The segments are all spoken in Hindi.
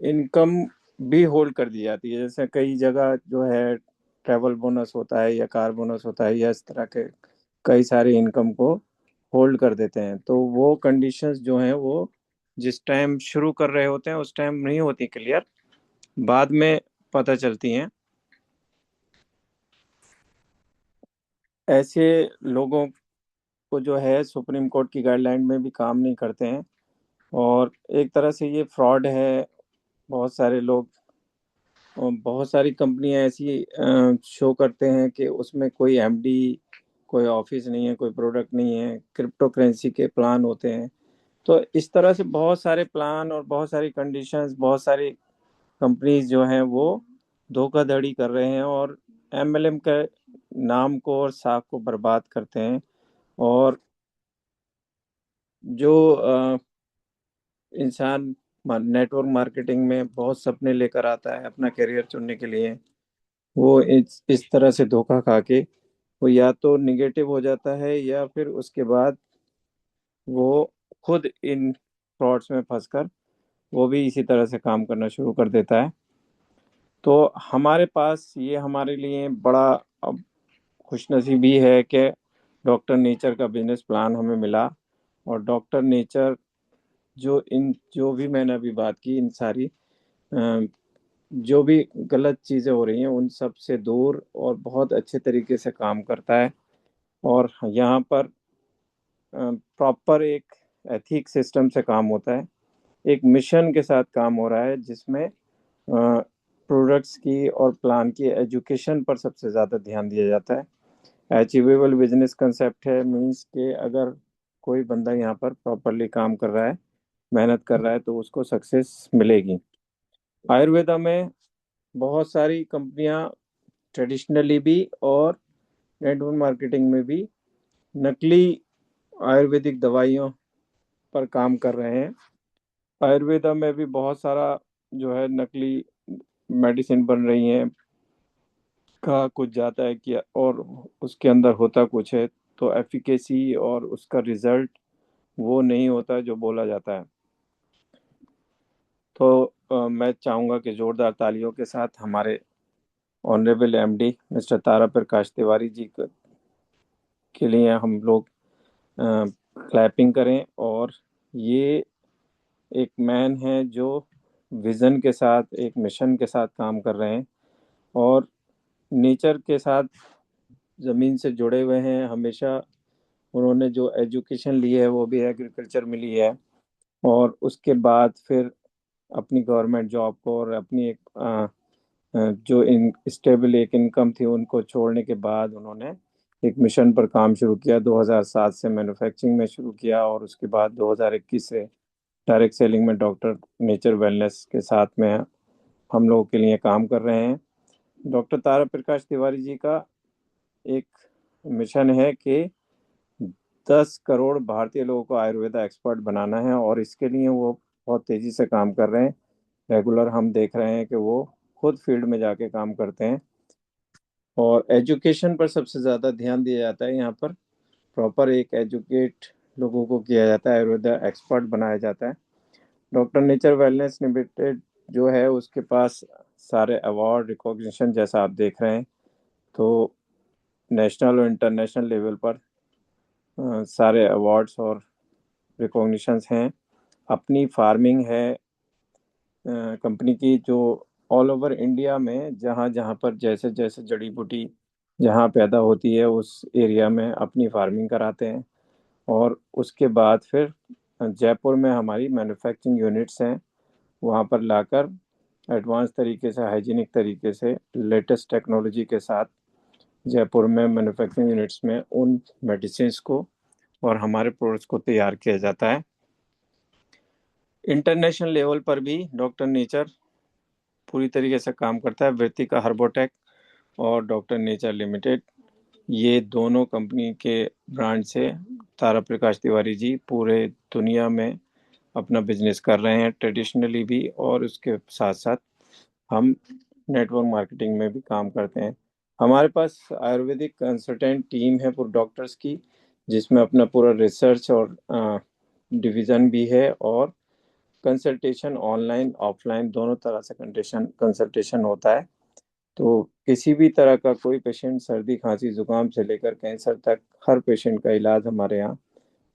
इनकम भी होल्ड कर दी जाती है। जैसे कई जगह जो है ट्रैवल बोनस होता है या कार बोनस होता है या इस तरह के कई सारे इनकम को होल्ड कर देते हैं। तो वो कंडीशंस जो हैं वो जिस टाइम शुरू कर रहे होते हैं उस टाइम नहीं होती क्लियर, बाद में पता चलती हैं। ऐसे लोगों को जो है सुप्रीम कोर्ट की गाइडलाइन में भी काम नहीं करते हैं, और एक तरह से ये फ्रॉड है। बहुत सारे लोग और बहुत सारी कंपनियां ऐसी शो करते हैं कि उसमें कोई एमडी, कोई ऑफिस नहीं है, कोई प्रोडक्ट नहीं है, क्रिप्टो करेंसी के प्लान होते हैं। तो इस तरह से बहुत सारे प्लान और बहुत सारी कंडीशंस, बहुत सारी कंपनीज जो हैं वो धोखाधड़ी कर रहे हैं और एमएलएम के नाम को और साख को बर्बाद करते हैं। और जो इंसान नेटवर्क मार्केटिंग में बहुत सपने लेकर आता है अपना करियर चुनने के लिए, वो इस तरह से धोखा खा के वो या तो निगेटिव हो जाता है या फिर उसके बाद वो खुद इन फ्रॉड्स में फंसकर वो भी इसी तरह से काम करना शुरू कर देता है। तो हमारे पास ये हमारे लिए बड़ा अब खुशनसीबी है कि डॉक्टर नेचर का बिजनेस प्लान हमें मिला। और डॉक्टर नेचर जो भी मैंने अभी बात की, इन सारी अ, जो भी गलत चीज़ें हो रही हैं उन सब से दूर और बहुत अच्छे तरीके से काम करता है। और यहाँ पर प्रॉपर एक एथिक सिस्टम से काम होता है, एक मिशन के साथ काम हो रहा है जिसमें प्रोडक्ट्स की और प्लान की एजुकेशन पर सबसे ज़्यादा ध्यान दिया जाता है। अचीवेबल बिजनेस कंसेप्ट है, मींस के अगर कोई बंदा यहाँ पर प्रॉपरली काम कर रहा है, मेहनत कर रहा है, तो उसको सक्सेस मिलेगी। आयुर्वेदा में बहुत सारी कंपनियां ट्रेडिशनली भी और नेटवर्क मार्केटिंग में भी नकली आयुर्वेदिक दवाइयों पर काम कर रहे हैं। आयुर्वेदा में भी बहुत सारा जो है नकली मेडिसिन बन रही हैं, कहा कुछ जाता है कि और उसके अंदर होता कुछ है। तो एफिकेसी और उसका रिजल्ट वो नहीं होता जो बोला जाता है। तो मैं चाहूँगा कि जोरदार तालियों के साथ हमारे ऑनरेबल एमडी मिस्टर तारा प्रकाश तिवारी जी के लिए हम लोग क्लैपिंग करें। और ये एक मैन है जो विजन के साथ, एक मिशन के साथ काम कर रहे हैं और नेचर के साथ ज़मीन से जुड़े हुए हैं हमेशा। उन्होंने जो एजुकेशन ली है वो भी एग्रीकल्चर में ली है, और उसके बाद फिर अपनी गवर्नमेंट जॉब को और अपनी एक जो इन स्टेबल एक इनकम थी उनको छोड़ने के बाद उन्होंने एक मिशन पर काम शुरू किया। 2007 से मैन्युफैक्चरिंग में शुरू किया और उसके बाद 2021 से डायरेक्ट सेलिंग में डॉक्टर नेचर वेलनेस के साथ में हम लोगों के लिए काम कर रहे हैं। डॉक्टर तारा प्रकाश तिवारी जी का एक मिशन है कि 10 करोड़ भारतीय लोगों को आयुर्वेदा एक्सपर्ट बनाना है, और इसके लिए वो बहुत तेजी से काम कर रहे हैं। रेगुलर हम देख रहे हैं कि वो खुद फील्ड में जाके काम करते हैं और एजुकेशन पर सबसे ज़्यादा ध्यान दिया जाता है। यहाँ पर प्रॉपर एक एजुकेट लोगों को किया जाता है, आयुर्वेदा एक्सपर्ट बनाया जाता है। डॉक्टर नेचर वेलनेस लिमिटेड जो है उसके पास सारे अवार्ड रिकॉग्निशन जैसा आप देख रहे हैं, तो नेशनल और इंटरनेशनल लेवल पर सारे अवार्ड्स और रिकॉग्निशंस हैं। अपनी फार्मिंग है कंपनी की, जो ऑल ओवर इंडिया में जहाँ जहाँ पर जैसे जैसे जड़ी बूटी जहाँ पैदा होती है उस एरिया में अपनी फार्मिंग कराते हैं। और उसके बाद फिर जयपुर में हमारी मैन्युफैक्चरिंग यूनिट्स हैं, वहाँ पर लाकर एडवांस तरीके से, हाइजीनिक तरीके से, लेटेस्ट टेक्नोलॉजी के साथ जयपुर में मैन्युफैक्चरिंग यूनिट्स में उन मेडिसिन को और हमारे प्रोडक्ट्स को तैयार किया जाता है। इंटरनेशनल लेवल पर भी डॉक्टर नेचर पूरी तरीके से काम करता है। वृत्तिका हर्बोटेक और डॉक्टर नेचर लिमिटेड, ये दोनों कंपनी के ब्रांड से तारा प्रकाश तिवारी जी पूरे दुनिया में अपना बिजनेस कर रहे हैं, ट्रेडिशनली भी और उसके साथ साथ हम नेटवर्क मार्केटिंग में भी काम करते हैं। हमारे पास आयुर्वेदिक कंसल्टेंट टीम है पूरे डॉक्टर्स की, जिसमें अपना पूरा रिसर्च और डिवीज़न भी है और कंसल्टेशन ऑनलाइन ऑफलाइन दोनों तरह से कंसल्टेशन होता है। तो किसी भी तरह का कोई पेशेंट, सर्दी खांसी जुकाम से लेकर कैंसर तक, हर पेशेंट का इलाज हमारे यहाँ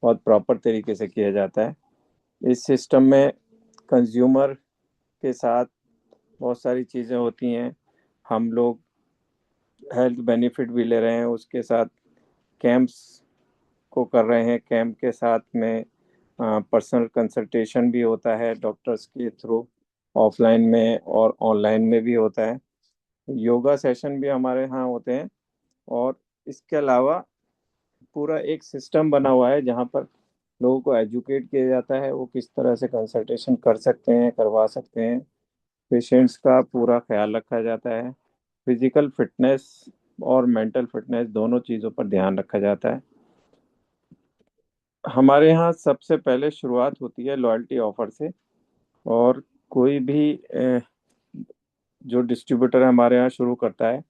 बहुत प्रॉपर तरीके से किया जाता है। इस सिस्टम में कंज्यूमर के साथ बहुत सारी चीज़ें होती हैं। हम लोग हेल्थ बेनिफिट भी ले रहे हैं, उसके साथ कैंप्स को कर रहे हैं। कैंप के साथ में पर्सनल कंसल्टेशन भी होता है डॉक्टर्स के थ्रू, ऑफलाइन में और ऑनलाइन में भी होता है। योगा सेशन भी हमारे यहाँ होते हैं। और इसके अलावा पूरा एक सिस्टम बना हुआ है जहाँ पर लोगों को एजुकेट किया जाता है, वो किस तरह से कंसल्टेशन कर सकते हैं, करवा सकते हैं। पेशेंट्स का पूरा ख्याल रखा जाता है। फिजिकल फिटनेस और मेंटल फिटनेस दोनों चीज़ों पर ध्यान रखा जाता है। हमारे यहाँ सबसे पहले शुरुआत होती है लॉयल्टी ऑफर से। और कोई भी जो डिस्ट्रीब्यूटर हमारे यहाँ शुरू करता है,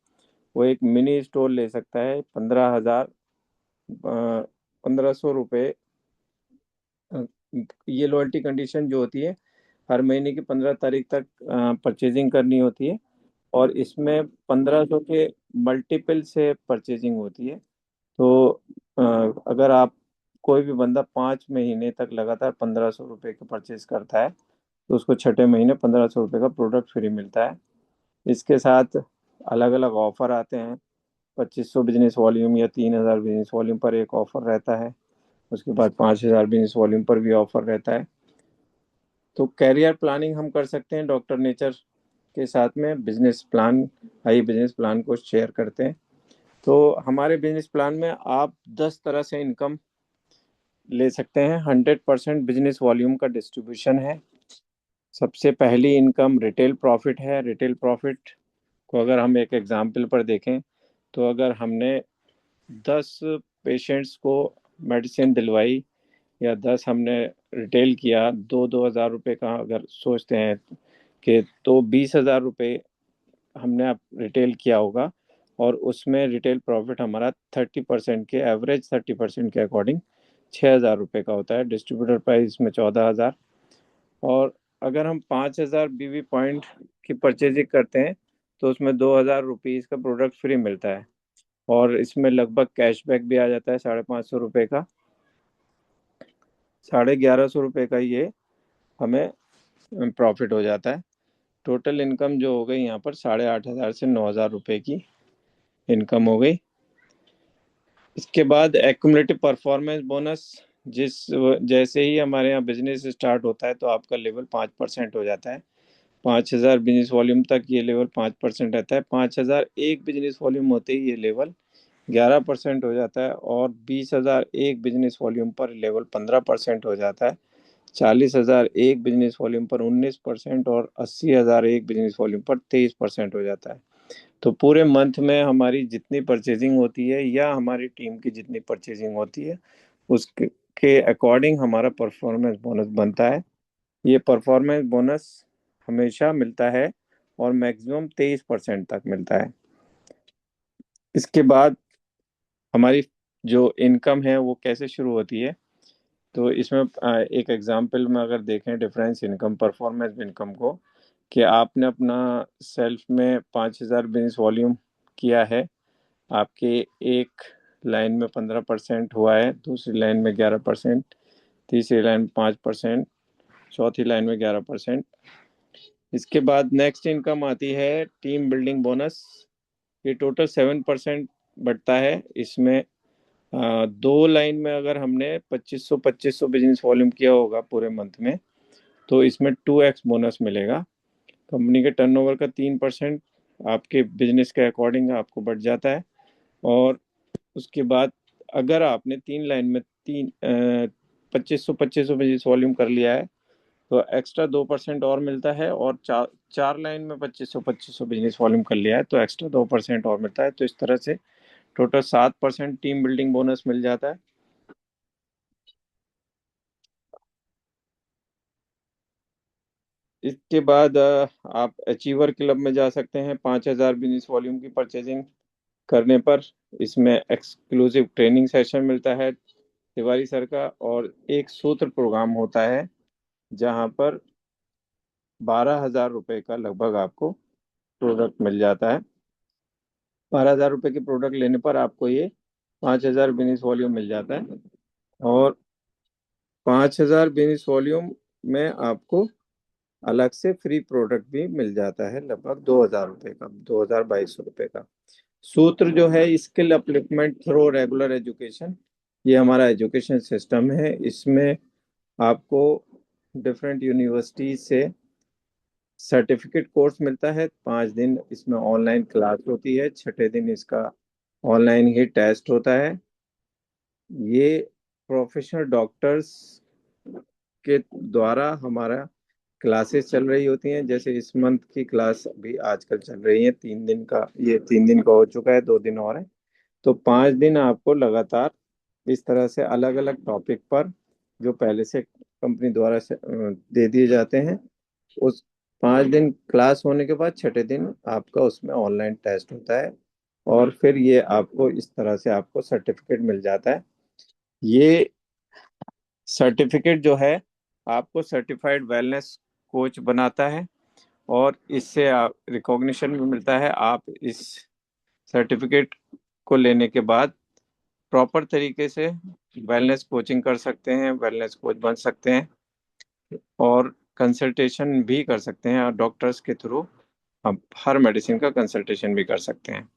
वो एक मिनी स्टोर ले सकता है। 1500 रुपये ये लॉयल्टी कंडीशन जो होती है, हर महीने की 15 तारीख तक परचेजिंग करनी होती है। और इसमें 1500 के मल्टीपल से परचेजिंग होती है। तो अ, अगर आप कोई भी बंदा 5 महीने तक लगातार 1500 रुपये के परचेज करता है, तो उसको छठे महीने 1500 रुपये का प्रोडक्ट फ्री मिलता है। इसके साथ अलग अलग ऑफर आते हैं। 2500 बिजनेस वॉल्यूम या 3000 बिजनेस वॉल्यूम पर एक ऑफर रहता है। उसके बाद 5000 बिजनेस वॉल्यूम पर भी ऑफर रहता है। तो कैरियर प्लानिंग हम कर सकते हैं डॉक्टर नेचर के साथ में। Business plan, high business plan को शेयर करते हैं। तो हमारे बिजनेस प्लान में आप 10 तरह से इनकम ले सकते हैं। 100% बिजनेस वॉल्यूम का डिस्ट्रीब्यूशन है। सबसे पहली इनकम रिटेल प्रॉफिट है। रिटेल प्रॉफिट को अगर हम एक एग्जाम्पल पर देखें, तो अगर हमने 10 पेशेंट्स को मेडिसिन दिलवाई, या 10 हमने रिटेल किया, 2-2 हज़ार रुपये का अगर सोचते हैं कि, तो 20 हज़ार रुपये हमने अब रिटेल किया होगा। और उसमें रिटेल प्रॉफिट हमारा 30% के एवरेज 30% के अकॉर्डिंग 6 हज़ार रुपये का होता है। डिस्ट्रीब्यूटर प्राइस में 14 हज़ार। और अगर हम 5 हज़ार बीवी पॉइंट की परचेजिंग करते हैं, तो उसमें 2 हज़ार रुपीज़ का प्रोडक्ट फ्री मिलता है। और इसमें लगभग कैशबैक भी आ जाता है 550 रुपये का। 1150 रुपये का ये हमें प्रॉफिट हो जाता है। टोटल इनकम जो हो गई यहाँ पर 8,500 से 9,000 रुपये की इनकम हो गई। इसके बाद एक्युमुलेटिव परफॉर्मेंस बोनस। जिस जैसे ही हमारे यहाँ बिजनेस स्टार्ट होता है, तो आपका लेवल 5% हो जाता है। 5,000 बिजनेस वॉल्यूम तक ये लेवल 5% रहता है। 5,000 एक बिजनेस वॉल्यूम होते ही ये लेवल 11% हो जाता है। और 20,000 एक बिजनेस वॉल्यूम पर लेवल 15% हो जाता है। 40,000 एक बिजनेस वॉल्यूम पर 19%, और 80,000 एक बिजनेस वॉल्यूम पर 23% हो जाता है। तो पूरे मंथ में हमारी जितनी परचेजिंग होती है, या हमारी टीम की जितनी परचेजिंग होती है, उसके के अकॉर्डिंग हमारा परफॉर्मेंस बोनस बनता है। ये परफॉर्मेंस बोनस हमेशा मिलता है, और मैक्सिमम 23% तक मिलता है। इसके बाद हमारी जो इनकम है वो कैसे शुरू होती है, तो इसमें एक एग्जांपल में अगर देखें डिफरेंस इनकम, परफॉर्मेंस इनकम को, कि आपने अपना सेल्फ में 5,000 बिजनेस वॉल्यूम किया है। आपके एक लाइन में 15% हुआ है, दूसरी लाइन में 11%, तीसरी लाइन में 5%, चौथी लाइन में 11%। इसके बाद नेक्स्ट इनकम आती है टीम बिल्डिंग बोनस। ये टोटल 7% बढ़ता है। इसमें दो लाइन में अगर हमने 2500 बिजनेस वॉल्यूम किया होगा पूरे मंथ में, तो इसमें 2x बोनस मिलेगा। कंपनी के टर्नओवर का 3% आपके बिजनेस के अकॉर्डिंग आपको बढ़ जाता है। और उसके बाद अगर आपने 3 लाइन में 2500 बिजनेस वॉल्यूम कर लिया है, तो एक्स्ट्रा 2% और मिलता है। और 4 लाइन में 2500 बिजनेस वॉल्यूम कर लिया है, तो एक्स्ट्रा 2% और मिलता है। तो इस तरह से टोटल 7% टीम बिल्डिंग बोनस मिल जाता है। इसके बाद आप अचीवर क्लब में जा सकते हैं 5,000 बिजनेस वॉल्यूम की परचेजिंग करने पर। इसमें एक्सक्लूसिव ट्रेनिंग सेशन मिलता है तिवारी सर का, और एक सूत्र प्रोग्राम होता है, जहाँ पर 12,000 रुपये का लगभग आपको प्रोडक्ट मिल जाता है। 12,000 रुपये के प्रोडक्ट लेने पर आपको ये 5,000 बिजनेस वॉल्यूम मिल जाता है। और 5,000 बिजनेस वॉल्यूम में आपको अलग से फ्री प्रोडक्ट भी मिल जाता है, लगभग 2,000 रुपये का, 2,200 रुपये का। सूत्र जो है, skill upliftment through regular education, ये हमारा एजुकेशन सिस्टम है। इसमें आपको डिफरेंट यूनिवर्सिटी से सर्टिफिकेट कोर्स मिलता है। 5 दिन इसमें ऑनलाइन क्लास होती है, छठे दिन इसका ऑनलाइन ही टेस्ट होता है। ये प्रोफेशनल डॉक्टर्स के द्वारा हमारा क्लासेस चल रही होती हैं। जैसे इस मंथ की क्लास अभी आजकल चल रही है 3 दिन का, ये 3 दिन का हो चुका है, 2 दिन और है। तो 5 दिन आपको लगातार इस तरह से अलग अलग टॉपिक पर, जो पहले से कंपनी द्वारा दे दिए जाते हैं, उस 5 दिन क्लास होने के बाद छठे दिन आपका उसमें ऑनलाइन टेस्ट होता है। और फिर ये आपको इस तरह से आपको सर्टिफिकेट मिल जाता है। ये सर्टिफिकेट जो है आपको सर्टिफाइड वेलनेस कोच बनाता है, और इससे आप रिकॉग्निशन भी मिलता है। आप इस सर्टिफिकेट को लेने के बाद प्रॉपर तरीके से वेलनेस कोचिंग कर सकते हैं, वेलनेस कोच बन सकते हैं, और कंसल्टेशन भी कर सकते हैं, और डॉक्टर्स के थ्रू आप हर मेडिसिन का कंसल्टेशन भी कर सकते हैं।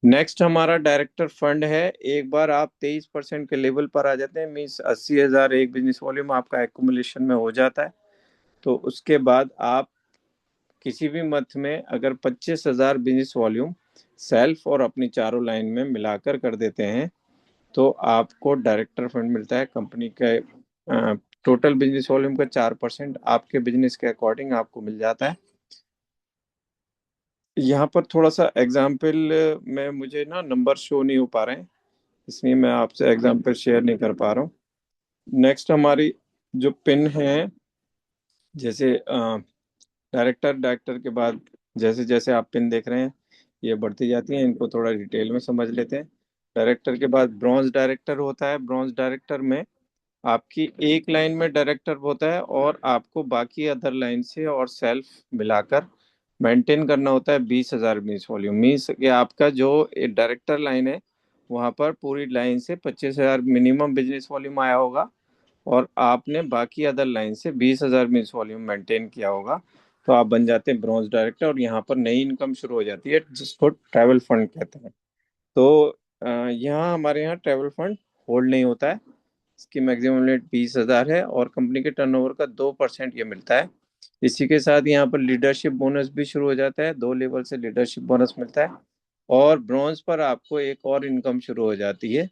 नेक्स्ट हमारा डायरेक्टर फंड है। एक बार आप 23% के लेवल पर आ जाते हैं, मीन्स 80,000 एक बिजनेस वॉल्यूम आपका एक्यूमुलेशन में हो जाता है। तो उसके बाद आप किसी भी मंथ में अगर 25,000 बिजनेस वॉल्यूम सेल्फ और अपनी चारों लाइन में मिलाकर कर देते हैं, तो आपको डायरेक्टर फंड मिलता है। कंपनी के टोटल बिजनेस वॉल्यूम का 4% आपके बिजनेस के अकॉर्डिंग आपको मिल जाता है। यहाँ पर थोड़ा सा एग्जाम्पल में मुझे ना नंबर शो नहीं हो पा रहे हैं, इसलिए मैं आपसे एग्जाम्पल शेयर नहीं कर पा रहा हूँ। नेक्स्ट हमारी जो पिन है, जैसे डायरेक्टर डायरेक्टर के बाद जैसे जैसे आप पिन देख रहे हैं ये बढ़ती जाती हैं, इनको थोड़ा डिटेल में समझ लेते हैं। डायरेक्टर के बाद ब्रॉन्ज डायरेक्टर होता है। ब्रॉन्ज डायरेक्टर में आपकी एक लाइन में डायरेक्टर होता है, और आपको बाकी अदर लाइन से और सेल्फ मिलाकर मेंटेन करना होता है 20,000 बिजनेस वॉल्यूम। मीन्स कि आपका जो डायरेक्टर लाइन है वहाँ पर पूरी लाइन से 25,000 मिनिमम बिजनेस वॉल्यूम आया होगा, और आपने बाकी अदर लाइन से 20,000 बिजनेस वॉल्यूम मेंटेन किया होगा, तो आप बन जाते हैं ब्रॉन्ज डायरेक्टर, और यहाँ पर नई इनकम शुरू हो जाती है जिसको ट्रैवल फंड कहते हैं। तो यहाँ हमारे यहाँ ट्रैवल फंड होल्ड नहीं होता है। इसकी मैक्सिमम लिमिट 20,000 है, और कंपनी के टर्नओवर का 2% ये मिलता है। इसी के साथ यहाँ पर लीडरशिप बोनस भी शुरू हो जाता है, 2 लेवल से लीडरशिप बोनस मिलता है। और ब्रॉन्ज पर आपको एक और इनकम शुरू हो जाती है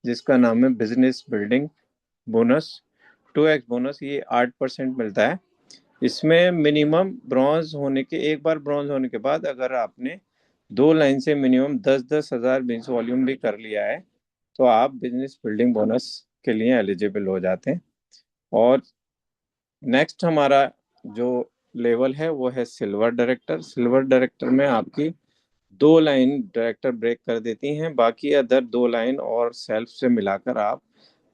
जिसका नाम है business building bonus, 2x bonus. ये 8% मिलता है। इसमें मिनिमम ब्रॉन्ज होने के, एक बार ब्रॉन्ज होने के बाद अगर आपने 2 लाइन से मिनिमम 10,000 बिजनेस वॉल्यूम भी कर लिया है, तो आप बिजनेस बिल्डिंग बोनस के लिए एलिजिबल हो जाते हैं। और नेक्स्ट हमारा जो लेवल है वो है सिल्वर डायरेक्टर। सिल्वर डायरेक्टर में आपकी 2 लाइन डायरेक्टर ब्रेक कर देती हैं, बाकी अदर 2 लाइन और सेल्फ से मिलाकर आप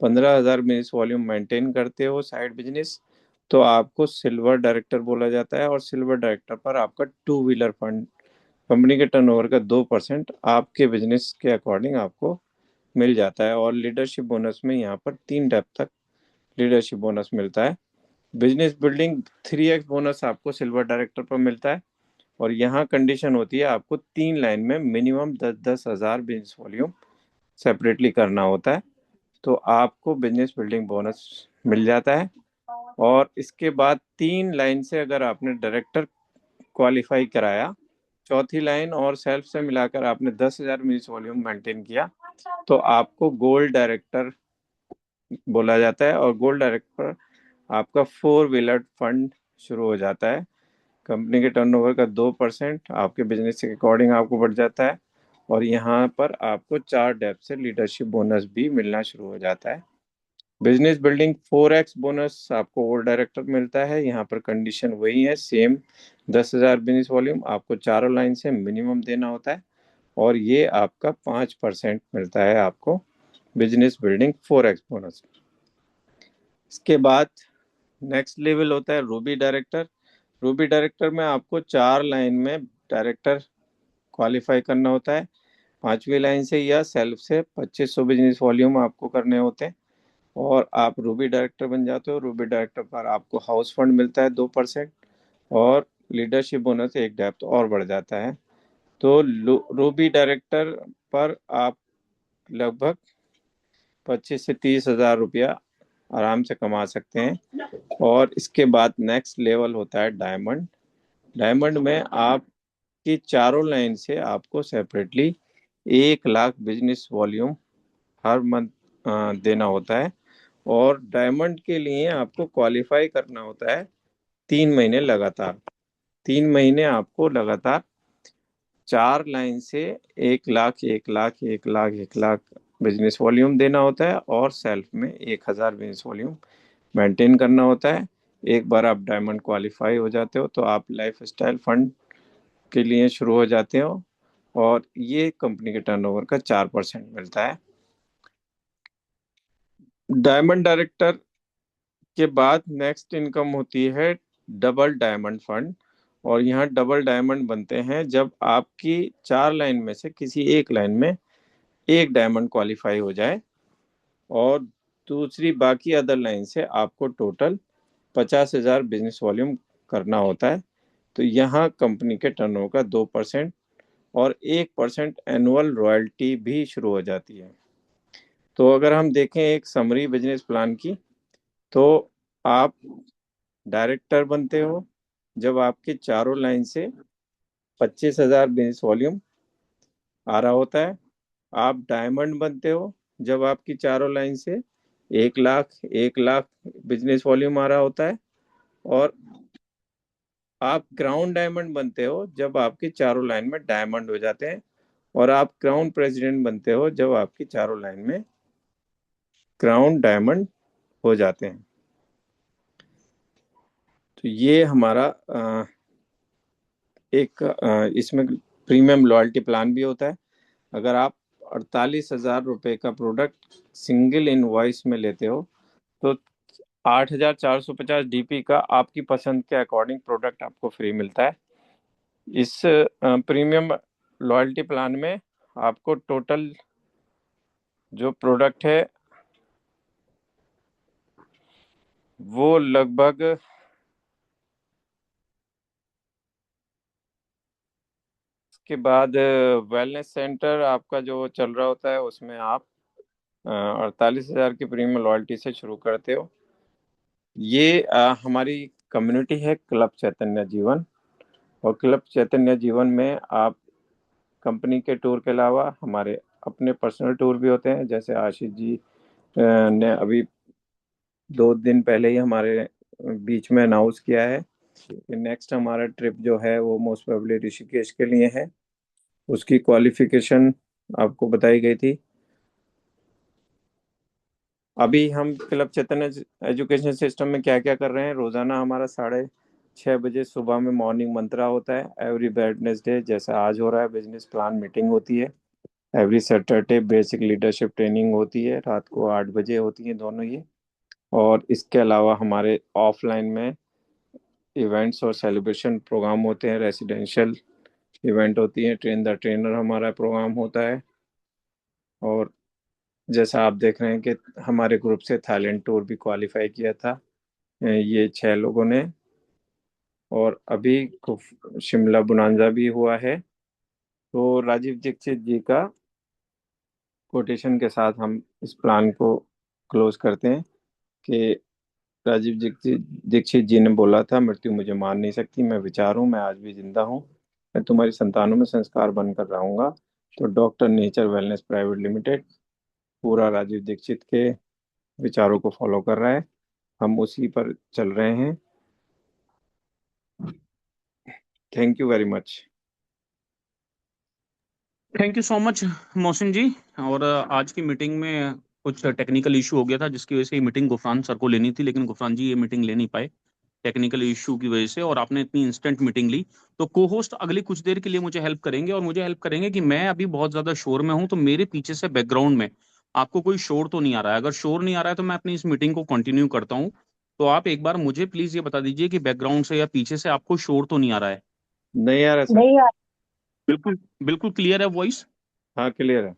15,000 बिजनेस वॉल्यूम मेंटेन करते हो साइड बिजनेस, तो आपको सिल्वर डायरेक्टर बोला जाता है। और सिल्वर डायरेक्टर पर आपका 2 व्हीलर फंड, कंपनी के टर्नओवर का 2% आपके बिजनेस के अकॉर्डिंग आपको मिल जाता है। और लीडरशिप बोनस में यहाँ पर 3 डेप तक लीडरशिप बोनस मिलता है। बिजनेस बिल्डिंग 3x बोनस आपको सिल्वर डायरेक्टर पर मिलता है, और यहाँ कंडीशन होती है आपको 3 लाइन में मिनिमम 10,000 बिजनेस वॉल्यूम सेपरेटली करना होता है, तो आपको बिजनेस बिल्डिंग बोनस मिल जाता है। और इसके बाद 3 लाइन से अगर आपने डायरेक्टर क्वालिफाई कराया, चौथी लाइन और सेल्फ से मिलाकर आपने 10,000 बिजनेस वॉल्यूम मेंटेन किया, तो आपको गोल्ड डायरेक्टर बोला जाता है। और गोल्ड डायरेक्टर आपका 4 व्हीलर फंड शुरू हो जाता है। कंपनी के टर्नओवर का 2% आपके बिजनेस के अकॉर्डिंग आपको बढ़ जाता है, और यहाँ पर आपको 4 डेप से लीडरशिप बोनस भी मिलना शुरू हो जाता है। बिजनेस बिल्डिंग 4x बोनस आपको ओल्ड डायरेक्टर मिलता है। यहाँ पर कंडीशन वही है सेम, 10,000 बिजनेस वॉल्यूम आपको चारों लाइन से मिनिमम देना होता है, और ये आपका 5% मिलता है आपको बिजनेस बिल्डिंग 4x बोनस। इसके बाद नेक्स्ट लेवल होता है रूबी डायरेक्टर। रूबी डायरेक्टर में आपको 4 लाइन में डायरेक्टर क्वालिफाई करना होता है। 5वीं लाइन से या सेल्फ से 2500 बिजनेस वॉल्यूम आपको करने होते हैं और आप रूबी डायरेक्टर बन जाते हो। रूबी डायरेक्टर पर आपको हाउस फंड मिलता है 2% और लीडरशिप बोनस 1 डेप्थ और बढ़ जाता है। तो रूबी डायरेक्टर पर आप लगभग 25 से 30 हज़ार रुपया आराम से कमा सकते हैं। और इसके बाद नेक्स्ट लेवल होता है डायमंड। डायमंड में आपकी 4 लाइन से आपको सेपरेटली 1 लाख बिजनेस वॉल्यूम हर मंथ देना होता है। और डायमंड के लिए आपको क्वालिफाई करना होता है 3 महीने लगातार। 3 महीने आपको लगातार 4 लाइन से 1 लाख 1 लाख 1 लाख 1 लाख बिजनेस वॉल्यूम देना होता है और सेल्फ में 1 हज़ार बिजनेस वॉल्यूम मेंटेन करना होता है। एक बार आप डायमंड क्वालिफाई हो जाते हो तो आप लाइफ स्टाइल फंड के लिए शुरू हो जाते हो और ये कंपनी के टर्नओवर का 4% मिलता है। डायमंड डायरेक्टर के बाद नेक्स्ट इनकम होती है डबल डायमंड फंड। और यहाँ डबल डायमंड बनते हैं जब आपकी 4 लाइन में से किसी एक लाइन में एक डायमंड क्वालिफाई हो जाए और दूसरी बाकी अदर लाइन से आपको टोटल 50 हज़ार बिजनेस वॉल्यूम करना होता है। तो यहाँ कंपनी के टर्नओवर का 2% और 1% एनुअल रॉयल्टी भी शुरू हो जाती है। तो अगर हम देखें एक समरी बिजनेस प्लान की, तो आप डायरेक्टर बनते हो जब आपके 4 लाइन से 25 हज़ार बिजनेस वॉल्यूम आ रहा होता है। आप डायमंड बनते हो जब आपकी 4 लाइन से 1 लाख 1 लाख बिजनेस वॉल्यूम आ रहा होता है। और आप क्राउन डायमंड बनते हो जब आपकी 4 लाइन में डायमंड हो जाते हैं। और आप क्राउन प्रेसिडेंट बनते हो जब आपकी 4 लाइन में क्राउन डायमंड हो जाते हैं। तो ये हमारा एक इसमें प्रीमियम लॉयल्टी प्लान भी होता है। अगर आप 48 हज़ार रुपये का प्रोडक्ट सिंगल इनवॉइस में लेते हो तो 8,450 DP का आपकी पसंद के अकॉर्डिंग प्रोडक्ट आपको फ्री मिलता है। इस प्रीमियम लॉयल्टी प्लान में आपको टोटल जो प्रोडक्ट है वो लगभग के बाद वेलनेस सेंटर आपका जो चल रहा होता है उसमें आप 48 हज़ार की प्रीमियम लॉयल्टी से शुरू करते हो। ये हमारी कम्युनिटी है क्लब चैतन्य जीवन। और क्लब चैतन्य जीवन में आप कंपनी के टूर के अलावा हमारे अपने पर्सनल टूर भी होते हैं। जैसे आशीष जी ने अभी 2 दिन पहले ही हमारे बीच में अनाउंस किया है कि नेक्स्ट हमारा ट्रिप जो है वो मोस्ट प्रोबेबली ऋषिकेश के लिए है। उसकी क्वालिफिकेशन आपको बताई गई थी। अभी हम क्लब चैतन्य एजुकेशन सिस्टम में क्या क्या कर रहे हैं, रोजाना हमारा 6:30 बजे सुबह में मॉर्निंग मंत्रा होता है एवरी वेडनेसडे, जैसे आज हो रहा है बिजनेस प्लान मीटिंग होती है। Every Saturday basic leadership training होती है, रात को 8 बजे होती है दोनों ये। और इसके अलावा हमारे ऑफलाइन में इवेंट्स और सेलिब्रेशन प्रोग्राम होते हैं। रेसिडेंशियल इवेंट होती है, ट्रेन द ट्रेनर हमारा प्रोग्राम होता है। और जैसा आप देख रहे हैं कि हमारे ग्रुप से थाईलैंड टूर भी क्वालिफाई किया था ये 6 लोगों ने। और अभी शिमला बुनांजा भी हुआ है। तो राजीव दीक्षित जी का कोटेशन के साथ हम इस प्लान को क्लोज करते हैं कि राजीव दीक्षित दीक्षित जी ने बोला था, मृत्यु मुझे मार नहीं सकती, मैं विचार हूँ, मैं आज भी जिंदा हूँ, मैं तुम्हारी संतानों में संस्कार बनकर रहूंगा। तो doctor nature wellness private limited पूरा राजीव दीक्षित के विचारों को फॉलो कर रहा है। हम उसी पर चल रहे हैं। Thank you very much. Thank you so much Mohsin ji. और आज की मीटिंग में कुछ टेक्निकल इशू हो गया था जिसकी वजह से ये मीटिंग गुफरान सर को लेनी थी, लेकिन गुफरान जी ये मीटिंग ले नहीं पाए टेक्निकल इशू की वजह से, और आपने इतनी इंस्टेंट मीटिंग ली। तो को होस्ट अगली कुछ देर के लिए मुझे हेल्प करेंगे, और मुझे हेल्प करेंगे कि मैं अभी बहुत ज्यादा शोर में हूं, तो मेरे पीछे से बैकग्राउंड में आपको कोई शोर तो नहीं आ रहा है? अगर शोर नहीं आ रहा है तो मैं अपनी इस मीटिंग को कंटिन्यू करता हूँ। तो आप एक बार मुझे प्लीज ये बता दीजिए कि बैकग्राउंड से या पीछे से आपको शोर तो नहीं आ रहा है? नहीं आ रहा सर। नहीं यार। बिल्कुल बिल्कुल क्लियर है वॉइस? हाँ, क्लियर है।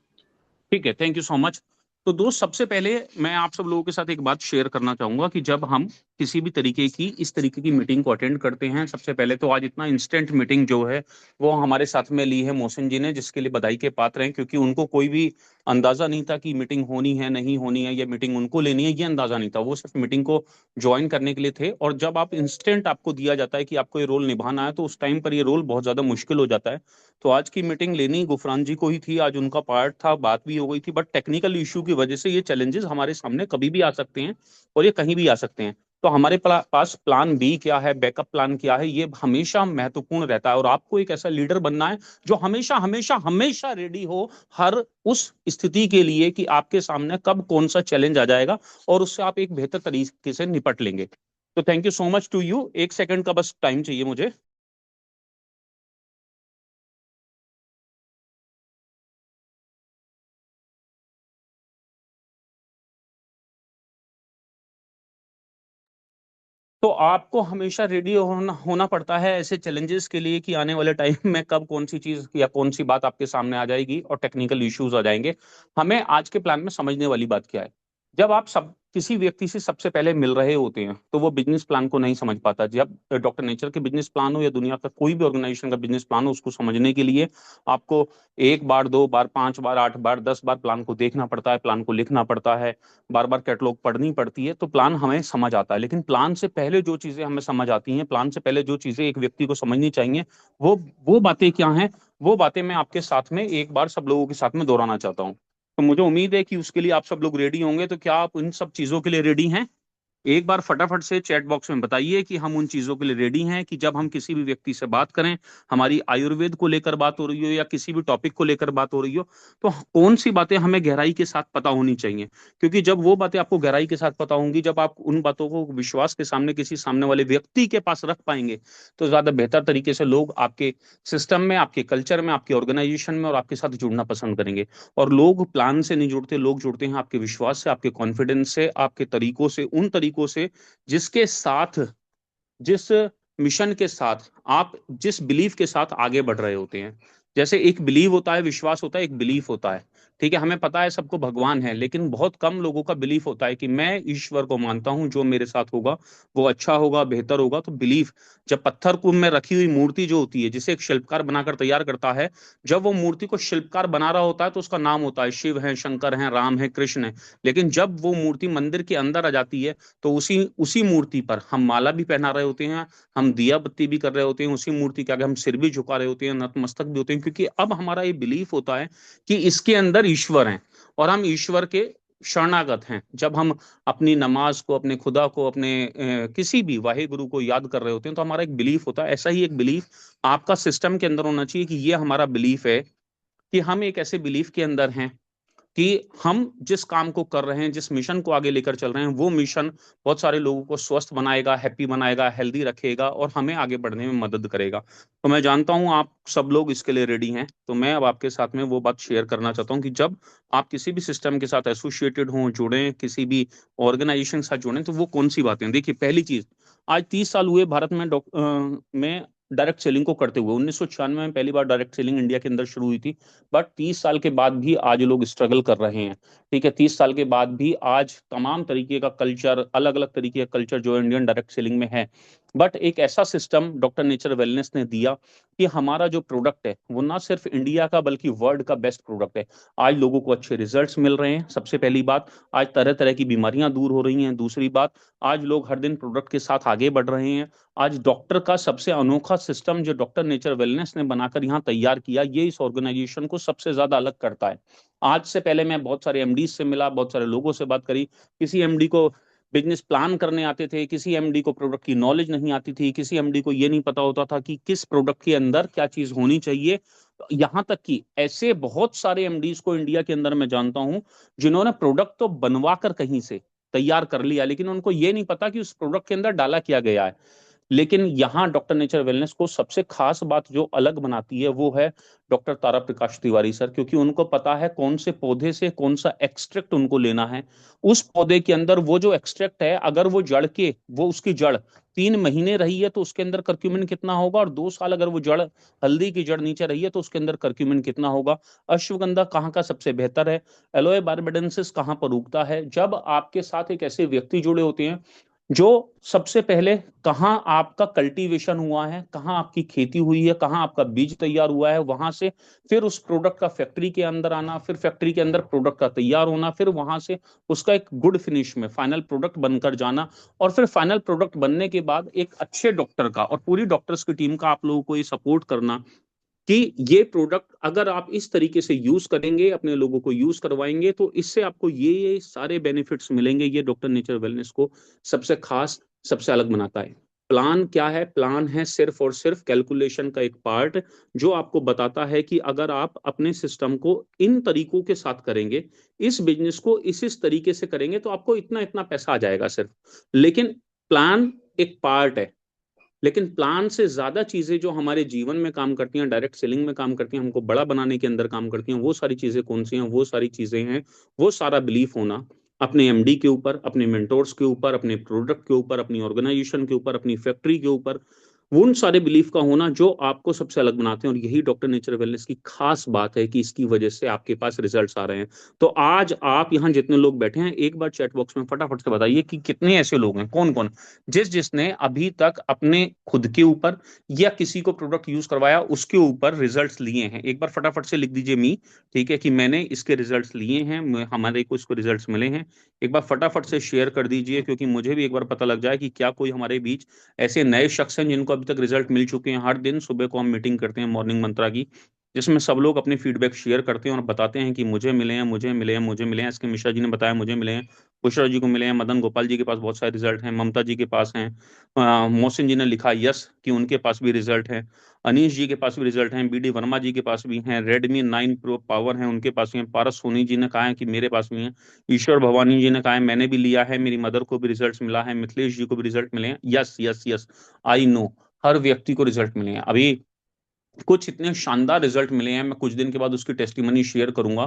ठीक है, थैंक यू सो मच। तो दोस्त, सबसे पहले मैं आप सब लोगों के साथ एक बात शेयर करना चाहूंगा कि जब हम किसी भी तरीके की इस तरीके की मीटिंग को अटेंड करते हैं, सबसे पहले तो आज इतना इंस्टेंट मीटिंग जो है वो हमारे साथ में ली है मोहसिन जी ने, जिसके लिए बधाई के पात्र हैं, क्योंकि उनको कोई भी अंदाजा नहीं था कि मीटिंग होनी है नहीं होनी है, या मीटिंग उनको लेनी है, ये अंदाजा नहीं था। वो सिर्फ मीटिंग को ज्वाइन करने के लिए थे। और जब आप इंस्टेंट आपको दिया जाता है कि आपको ये रोल निभाना है, तो उस टाइम पर ये रोल बहुत ज्यादा मुश्किल हो जाता है। तो आज की मीटिंग लेनी गुफरान जी को ही थी, आज उनका पार्ट था, बात भी हो गई थी, बट टेक्निकल इश्यू की वजह से ये चैलेंजेस हमारे सामने कभी भी आ सकते हैं और ये कहीं भी आ सकते हैं। तो हमारे पास प्लान बी क्या है, बैकअप प्लान क्या है, ये हमेशा महत्वपूर्ण रहता है। और आपको एक ऐसा लीडर बनना है जो हमेशा हमेशा हमेशा रेडी हो हर उस स्थिति के लिए कि आपके सामने कब कौन सा चैलेंज आ जाएगा और उससे आप एक बेहतर तरीके से निपट लेंगे। तो thank you so much to you. एक सेकंड का बस टाइम चाहिए मुझे। तो आपको हमेशा रेडी होना होना पड़ता है ऐसे चैलेंजेस के लिए कि आने वाले टाइम में कब कौन सी चीज या कौन सी बात आपके सामने आ जाएगी और टेक्निकल इश्यूज आ जाएंगे। हमें आज के प्लान में समझने वाली बात क्या है। जब आप सब किसी व्यक्ति से सबसे पहले मिल रहे होते हैं तो वो बिजनेस प्लान को नहीं समझ पाता। जब डॉक्टर नेचर के बिजनेस प्लान हो या दुनिया का कोई भी ऑर्गेनाइजेशन का बिजनेस प्लान हो, उसको समझने के लिए आपको एक बार, दो बार, पांच बार, आठ बार, 10 बार प्लान को देखना पड़ता है, प्लान को लिखना पड़ता है, बार बार कैटलॉग पढ़नी पड़ती है, तो प्लान हमें समझ आता है। लेकिन प्लान से पहले जो चीजें हमें समझ आती हैं, प्लान से पहले जो चीजें एक व्यक्ति को समझनी चाहिए, वो वो बातें क्या हैं, वो बातें मैं आपके साथ में एक बार सब लोगों के साथ में दोहराना चाहता हूँ। तो मुझे उम्मीद है कि उसके लिए आप सब लोग रेडी होंगे। तो क्या आप इन सब चीजों के लिए रेडी हैं? एक बार फटाफट से चैट बॉक्स में बताइए कि हम उन चीजों के लिए रेडी हैं कि जब हम किसी भी व्यक्ति से बात करें, हमारी आयुर्वेद को लेकर बात हो रही हो या किसी भी टॉपिक को लेकर बात हो रही हो, तो कौन सी बातें हमें गहराई के साथ पता होनी चाहिए। क्योंकि जब वो बातें आपको गहराई के साथ पता होंगी, जब आप उन बातों को विश्वास के सामने किसी सामने वाले व्यक्ति के पास रख पाएंगे, तो ज्यादा बेहतर तरीके से लोग आपके सिस्टम में, आपके कल्चर में, आपके ऑर्गेनाइजेशन में और आपके साथ जुड़ना पसंद करेंगे। और लोग प्लान से नहीं जुड़ते, लोग जुड़ते हैं आपके विश्वास से, आपके कॉन्फिडेंस से, आपके तरीकों से, उन तरीकों से जिसके साथ, जिस मिशन के साथ आप जिस बिलीफ के साथ आगे बढ़ रहे होते हैं। जैसे एक बिलीव होता है, विश्वास होता है, एक बिलीफ होता है। ठीक है, हमें पता है सबको भगवान है, लेकिन बहुत कम लोगों का बिलीफ होता है कि मैं ईश्वर को मानता हूं, जो मेरे साथ होगा वो अच्छा होगा, बेहतर होगा। तो बिलीफ, जब पत्थर कुंभ में रखी हुई मूर्ति जो होती है, जिसे एक शिल्पकार बनाकर तैयार करता है, जब वो मूर्ति को शिल्पकार बना रहा होता है तो उसका नाम होता है शिव है, शंकर है, राम है, कृष्ण है। लेकिन जब वो मूर्ति मंदिर के अंदर आ जाती है, तो उसी उसी मूर्ति पर हम माला भी पहना रहे होते हैं, हम दिया बत्ती भी कर रहे होते हैं, उसी मूर्ति के आगे हम सिर भी झुका रहे होते हैं, नतमस्तक भी होते हैं, क्योंकि अब हमारा ये बिलीफ होता है कि इसके अंदर ईश्वर है और हम ईश्वर के शरणागत हैं। जब हम अपनी नमाज को, अपने खुदा को, अपने किसी भी वाहे गुरु को याद कर रहे होते हैं, तो हमारा एक बिलीफ होता है। ऐसा ही एक बिलीफ आपका सिस्टम के अंदर होना चाहिए कि ये हमारा बिलीफ है कि हम एक ऐसे बिलीफ के अंदर हैं कि हम जिस काम को कर रहे हैं, जिस मिशन को आगे लेकर चल रहे हैं, वो मिशन बहुत सारे लोगों को स्वस्थ बनाएगा, हैप्पी बनाएगा, हेल्दी रखेगा और हमें आगे बढ़ने में मदद करेगा। तो मैं जानता हूं आप सब लोग इसके लिए रेडी हैं। तो मैं अब आपके साथ में वो बात शेयर करना चाहता हूं कि जब आप किसी भी सिस्टम के साथ एसोसिएटेड हों, जुड़ें, किसी भी ऑर्गेनाइजेशन के साथ जुड़ें, तो वो कौन सी बातें हैं? देखिए, पहली चीज, आज 30 साल हुए भारत में में डायरेक्ट सेलिंग को करते हुए। 1996 में पहली बार डायरेक्ट सेलिंग इंडिया के अंदर शुरू हुई थी। बट 30 साल के बाद भी आज लोग स्ट्रगल कर रहे हैं। ठीक है, 30 साल के बाद भी आज तमाम तरीके का कल्चर, अलग अलग तरीके का कल्चर जो इंडियन डायरेक्ट सेलिंग में है। बट एक ऐसा सिस्टम डॉक्टर नेचर वेलनेस ने दिया कि हमारा जो प्रोडक्ट है वो ना सिर्फ इंडिया का बल्कि वर्ल्ड का बेस्ट प्रोडक्ट है। आज लोगों को अच्छे रिजल्ट्स मिल रहे हैं, सबसे पहली बात। आज तरह तरह की बीमारियां दूर हो रही हैं, दूसरी बात। आज लोग हर दिन प्रोडक्ट के साथ आगे बढ़ रहे हैं। आज डॉक्टर का सबसे अनोखा सिस्टम जो डॉक्टर नेचर वेलनेस ने बनाकर यहाँ तैयार किया, ये इस ऑर्गेनाइजेशन को सबसे ज्यादा अलग करता है। आज से पहले मैं बहुत सारे एमडी से मिला, बहुत सारे लोगों से बात करी। किसी एमडी को बिजनेस प्लान करने आते थे, किसी एमडी को प्रोडक्ट की नॉलेज नहीं आती थी, किसी एमडी को ये नहीं पता होता था कि किस प्रोडक्ट के अंदर क्या चीज होनी चाहिए। यहाँ तक कि ऐसे बहुत सारे एमडीज को इंडिया के अंदर मैं जानता हूं जिन्होंने प्रोडक्ट तो बनवा कर कहीं से तैयार कर लिया, लेकिन उनको ये नहीं पता कि उस प्रोडक्ट के अंदर डाला क्या गया है। लेकिन यहाँ डॉक्टर नेचर वेलनेस को सबसे खास बात जो अलग बनाती है वो है डॉक्टर तारा प्रकाश तिवारी सर, क्योंकि उनको पता है कौन से पौधे से कौन सा एक्सट्रैक्ट उनको लेना है। उस पौधे के अंदर वो जो एक्सट्रैक्ट है, अगर वो जड़ के वो उसकी जड़ 3 महीने रही है तो उसके अंदर करक्यूमिन कितना होगा, और 2 साल अगर वो जड़ हल्दी की जड़ नीचे रही है तो उसके अंदर करक्यूमिन कितना होगा। अश्वगंधा कहाँ का सबसे बेहतर है, एलोए बारबेडेंसिस कहाँ पर उगता है। जब आपके साथ एक ऐसे व्यक्ति जुड़े होते हैं जो सबसे पहले कहाँ आपका कल्टीवेशन हुआ है, कहाँ आपकी खेती हुई है, कहाँ आपका बीज तैयार हुआ है, वहां से फिर उस प्रोडक्ट का फैक्ट्री के अंदर आना, फिर फैक्ट्री के अंदर प्रोडक्ट का तैयार होना, फिर वहां से उसका एक गुड फिनिश में फाइनल प्रोडक्ट बनकर जाना, और फिर फाइनल प्रोडक्ट बनने के बाद एक अच्छे डॉक्टर का और पूरी डॉक्टर्स की टीम का आप लोगों को ये सपोर्ट करना कि ये प्रोडक्ट अगर आप इस तरीके से यूज करेंगे, अपने लोगों को यूज करवाएंगे, तो इससे आपको ये सारे बेनिफिट्स मिलेंगे। ये डॉक्टर नेचर वेलनेस को सबसे खास, सबसे अलग बनाता है। प्लान क्या है? प्लान है सिर्फ और सिर्फ कैलकुलेशन का एक पार्ट, जो आपको बताता है कि अगर आप अपने सिस्टम को इन तरीकों के साथ करेंगे, इस बिजनेस को इस तरीके से करेंगे, तो आपको इतना इतना पैसा आ जाएगा सिर्फ। लेकिन प्लान एक पार्ट है, लेकिन प्लान से ज्यादा चीजें जो हमारे जीवन में काम करती हैं, डायरेक्ट सेलिंग में काम करती हैं, हमको बड़ा बनाने के अंदर काम करती हैं, वो सारी चीजें कौन सी हैं? वो सारी चीजें हैं, वो सारा बिलीफ होना अपने एमडी के ऊपर, अपने मेंटोर्स के ऊपर, अपने प्रोडक्ट के ऊपर, अपनी ऑर्गेनाइजेशन के ऊपर, अपनी फैक्ट्री के ऊपर, वो उन सारे बिलीफ का होना जो आपको सबसे अलग बनाते हैं। और यही डॉक्टर नेचर वेलनेस की खास बात है कि इसकी वजह से आपके पास रिजल्ट्स आ रहे हैं। तो आज आप यहाँ जितने लोग बैठे हैं, एक बार चैट बॉक्स में फटाफट से बताइए कि कितने ऐसे लोग हैं, कौन कौन जिसने अभी तक अपने खुद के ऊपर या किसी को प्रोडक्ट यूज करवाया उसके ऊपर रिजल्ट्स लिए हैं। एक बार फटाफट से लिख दीजिए मी, ठीक है, कि मैंने इसके रिजल्ट्स लिए हैं, हमारे को इसको रिजल्ट्स मिले हैं। एक बार फटाफट से शेयर कर दीजिए, क्योंकि मुझे भी एक बार पता लग जाए कि क्या कोई हमारे बीच ऐसे नए शख्स हैं जिनको अभी तक रिजल्ट मिल चुके हैं। हर दिन सुबह को हम मीटिंग करते हैं मॉर्निंग मंत्रा की, जिसमें सब लोग अपने फीडबैक शेयर करते हैं और बताते हैं कि मुझे मिले हैं, मुझे मिले हैं, मुझे मिले हैं। इसके मिश्रा जी ने बताया मुझे मिले हैं, बुशरा जी को मिले हैं, मदन गोपाल जी के पास बहुत सारे रिजल्ट हैं, ममता जी के पास हैं, मोहसिन जी ने लिखा यस कि उनके पास भी रिजल्ट है, अनीश जी के पास भी रिजल्ट हैं, बीडी वर्मा जी के पास भी हैं, रेडमी 9 प्रो पावर है उनके पास भी हैं, पारस सोनी जी ने कहा है कि मेरे पास भी हैं, ईश्वर भवानी जी ने कहा है मैंने भी लिया है, मेरी मदर को भी रिजल्ट मिला है, मिथिलेश जी को भी रिजल्ट मिले हैं। Yes yes yes, I know, हर व्यक्ति को रिजल्ट मिले हैं। अभी कुछ इतने शानदार रिजल्ट मिले हैं, मैं कुछ दिन के बाद उसकी टेस्टिमनी शेयर करूंगा।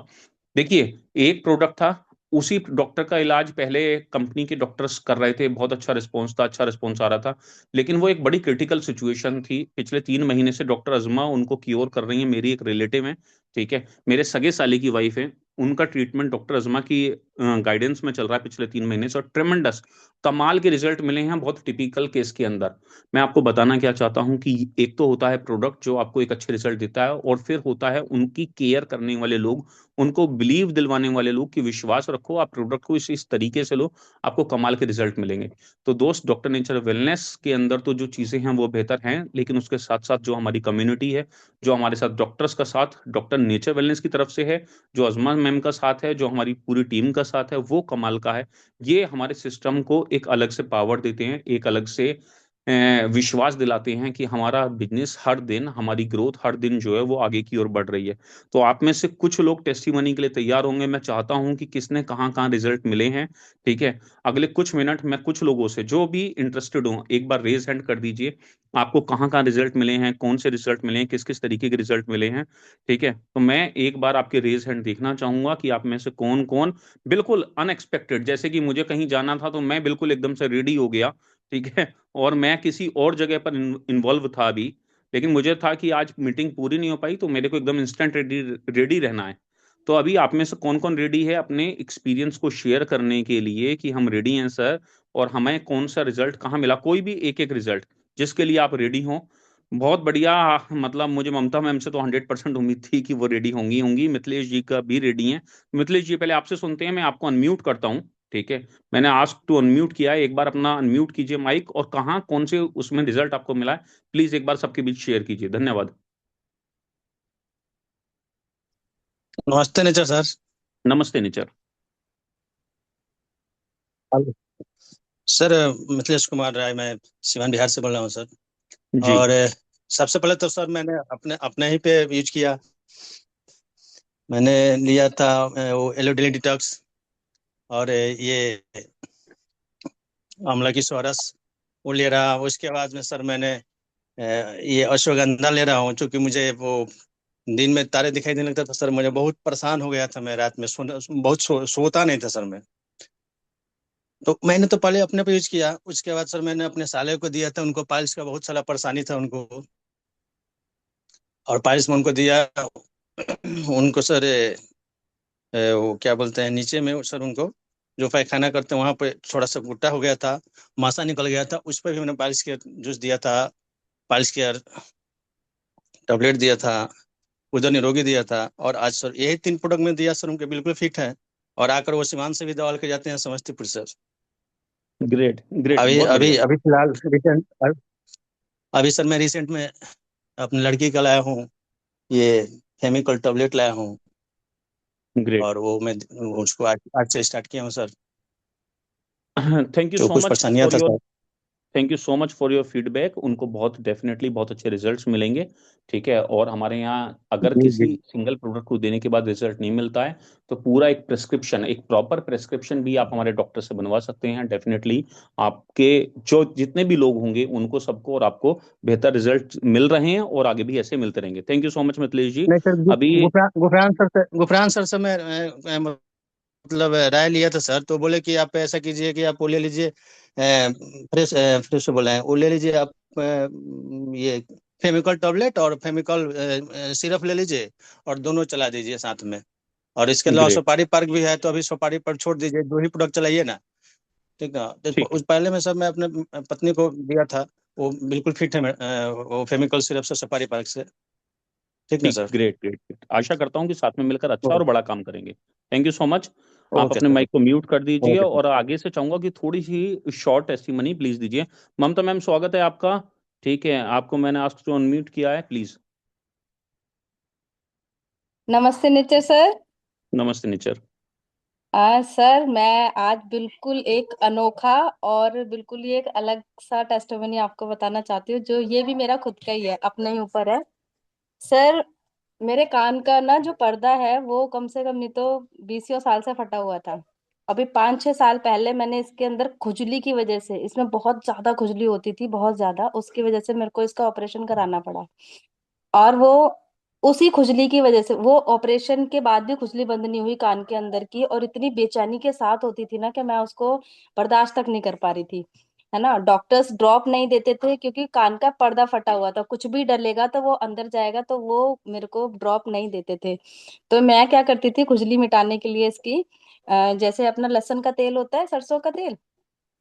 देखिए, एक प्रोडक्ट था, उसी डॉक्टर का इलाज पहले कंपनी के डॉक्टर्स कर रहे थे, बहुत अच्छा रिस्पॉन्स था, अच्छा रिस्पॉन्स आ रहा था। लेकिन वो एक बड़ी क्रिटिकल सिचुएशन थी, पिछले 3 महीने से डॉक्टर अजमा उनको क्योर कर रही है, मेरी एक रिलेटिव है, ठीक है, मेरे सगे साली की वाइफ है, उनका ट्रीटमेंट डॉक्टर अजमा की गाइडेंस में चल रहा है पिछले 3 महीने से, और ट्रेमेंडस कमाल के रिजल्ट मिले हैं बहुत टिपिकल केस के अंदर। मैं आपको बताना क्या चाहता हूं कि एक तो होता है प्रोडक्ट जो आपको एक अच्छे रिजल्ट देता है, और फिर होता है उनकी केयर करने वाले लोग, उनको बिलीव दिलवाने वाले लोग कि विश्वास रखो, आप प्रोडक्ट को इस तरीके से लो, आपको कमाल के रिजल्ट मिलेंगे। तो दोस्त, डॉक्टर नेचर वेलनेस के अंदर तो जो चीजें हैं वो बेहतर हैं, लेकिन उसके साथ साथ जो हमारी कम्युनिटी है, जो हमारे साथ डॉक्टर्स का साथ डॉक्टर नेचर वेलनेस की तरफ से है, जो अजमा मैम का साथ है, जो हमारी पूरी टीम का साथ है, वो कमाल का है। ये हमारे सिस्टम को एक अलग से पावर देते हैं, एक अलग से विश्वास दिलाते हैं कि हमारा बिजनेस हर दिन, हमारी ग्रोथ हर दिन जो है वो आगे की ओर बढ़ रही है। तो आप में से कुछ लोग टेस्टिमनी के लिए तैयार होंगे। मैं चाहता हूं कि किसने कहाँ कहाँ रिजल्ट मिले हैं, ठीक है, अगले कुछ मिनट मैं कुछ लोगों से जो भी इंटरेस्टेड हो एक बार रेज हैंड कर दीजिए, आपको कहाँ कहाँ रिजल्ट मिले हैं, कौन से रिजल्ट मिले हैं, किस किस तरीके के रिजल्ट मिले हैं, ठीक है। तो मैं एक बार आपके रेज हैंड देखना चाहूंगा कि आप में से कौन कौन बिल्कुल अनएक्सपेक्टेड, जैसे कि मुझे कहीं जाना था तो मैं बिल्कुल एकदम से रेडी हो गया, ठीक है, और मैं किसी और जगह पर इन्वॉल्व था अभी, लेकिन मुझे था कि आज मीटिंग पूरी नहीं हो पाई तो मेरे को एकदम इंस्टेंट रेडी रेडी रहना है। तो अभी आप में से कौन कौन रेडी है अपने एक्सपीरियंस को शेयर करने के लिए कि हम रेडी हैं सर, और हमें कौन सा रिजल्ट कहाँ मिला, कोई भी एक एक रिजल्ट जिसके लिए आप रेडी हो। बहुत बढ़िया। मतलब मुझे ममता मैम से तो 100% उम्मीद थी कि वो रेडी होंगी होंगी, मिथिलेश जी का भी रेडी है। मिथिलेश जी, पहले आपसे सुनते हैं, मैं आपको अनम्यूट करता हूँ, ठीक है, मैंने आस्क टू अनम्यूट किया है, एक बार अपना अनम्यूट कीजिए माइक, और कहाँ कौन से उसमें रिजल्ट आपको मिला है प्लीज एक बार सबके बीच शेयर कीजिए, धन्यवाद। नमस्ते नेचर सर। नमस्ते nature. Hello sir. Mithilesh Kumar Rai, मैं सिवान बिहार से बोल रहा हूँ सर। जी। और सबसे पहले तो सर मैंने अपने अपने ही पे यूज किया। मैंने लिया था वो एलोडिली डिटॉक्स, और ये आंवला की सोरस, वो ले रहा। उसके बाद में सर मैंने ये अश्वगंधा ले रहा हूँ, क्योंकि मुझे वो दिन में तारे दिखाई देने लगता था सर, मुझे बहुत परेशान हो गया था। मैं रात में बहुत सोता नहीं था सर मैं। तो मैंने तो पहले अपने पे यूज किया, उसके बाद सर मैंने अपने साले को दिया था, उनको पाइल्स का बहुत सारा परेशानी था उनको, और पाइल्स में उनको दिया। उनको सर वो क्या बोलते हैं, नीचे में सर उनको जो पैखाना करते हैं वहां पे थोड़ा सा गुट्टा हो गया था, मासा निकल गया था, उस पर भी मैंने पाइल्स केयर जूस दिया था, पाइल्स केयर टैबलेट दिया था, उधर निरोगी दिया था। और आज सर यही 3 प्रोडक्ट में दिया सर, उनके बिल्कुल फिट है। और आकर वो सीमान से भी दवा लेके जाते हैं समस्तीपुर सर। ग्रेट ग्रेट, अभी बहुत बढ़िया। अभी अभी फिलहाल अभी सर मैं रिसेंट में अपनी लड़की का लाया हूँ, ये केमिकल टैबलेट लाया हूँ। ग्रेट। और वो मैं उसको आज से स्टार्ट किया हूँ सर। थैंक यू तो सो कुछ मच परेशानियां फॉर था your sir. Thank you so much for your feedback. उनको बहुत डेफिनेटली बहुत अच्छे रिजल्ट्स मिलेंगे। ठीक है, और हमारे यहाँ अगर जी किसी जी। सिंगल प्रोडक्ट को देने के बाद रिजल्ट नहीं मिलता है तो पूरा एक प्रिस्क्रिप्शन, एक प्रॉपर प्रिस्क्रिप्शन भी आप हमारे डॉक्टर से बनवा सकते हैं। डेफिनेटली आपके जो जितने भी लोग होंगे उनको सबको और आपको बेहतर रिजल्ट मिल रहे हैं और आगे भी ऐसे मिलते रहेंगे। Thank you so much Mithilesh ji. नहीं सर, अभी गुफरान सर से मतलब राय लिया था सर, तो बोले कि आप ऐसा कीजिए कि आप वो ले लीजिए, फ्रेश फ्रेश बोला है, वो ले लीजिए आप, ये फेमिकल टैबलेट और फेमिकल सिरप ले लीजिए, और दोनों चला दीजिए साथ में। और इसके अलावा ग्रेट। सुपारी पार्क भी है, तो अभी सुपारी पार्क छोड़ दीजिए, 2 ही प्रोडक्ट चलाइए ना। ठीक है। तो ठीक है। उस पहले में सर मैं अपने पत्नी को दिया था, वो बिल्कुल फिट है, वो फेमिकल सिरप से, सुपारी पार्क से। ठीक ना ठीक, सर। Great great great. आशा करता हूँ कि साथ में मिलकर अच्छा और ओके। बड़ा काम करेंगे। Thank you so much. आप ओके अपने सर। माइक को म्यूट कर दीजिए ओके सर। और आगे से चाहूंगा कि थोड़ी सी शॉर्ट टेस्टिमनी प्लीज दीजिए। ममता मैम, स्वागत है आपका। ठीक है, आपको मैंने आस्क टू अनम्यूट किया है, प्लीज। नमस्ते नित्य सर। नमस्ते नेचर। सर मैं आज बिल्कुल एक अनोखा और बिल्कुल ही एक अलग सा टेस्टिमनी आपको बताना चाहती हूँ, जो ये भी मेरा खुद का ही है, अपने ही ऊपर है। सर मेरे कान का ना जो पर्दा है वो कम से कम नहीं तो 20 साल से फटा हुआ था। अभी 5-6 साल पहले मैंने इसके अंदर खुजली की वजह से, इसमें बहुत ज्यादा खुजली होती थी, बहुत ज्यादा, उसकी वजह से मेरे को इसका ऑपरेशन कराना पड़ा। और वो उसी खुजली की वजह से, वो ऑपरेशन के बाद भी खुजली बंद नहीं हुई कान के अंदर की, और इतनी बेचैनी के साथ होती थी ना कि मैं उसको बर्दाश्त तक नहीं कर पा रही थी। है ना, डॉक्टर्स ड्रॉप नहीं देते थे क्योंकि कान का पर्दा फटा हुआ था, कुछ भी डलेगा तो वो अंदर जाएगा, तो वो मेरे को ड्रॉप नहीं देते थे। तो मैं क्या करती थी खुजली मिटाने के लिए इसकी, जैसे अपना लहसुन का तेल होता है, सरसों का तेल,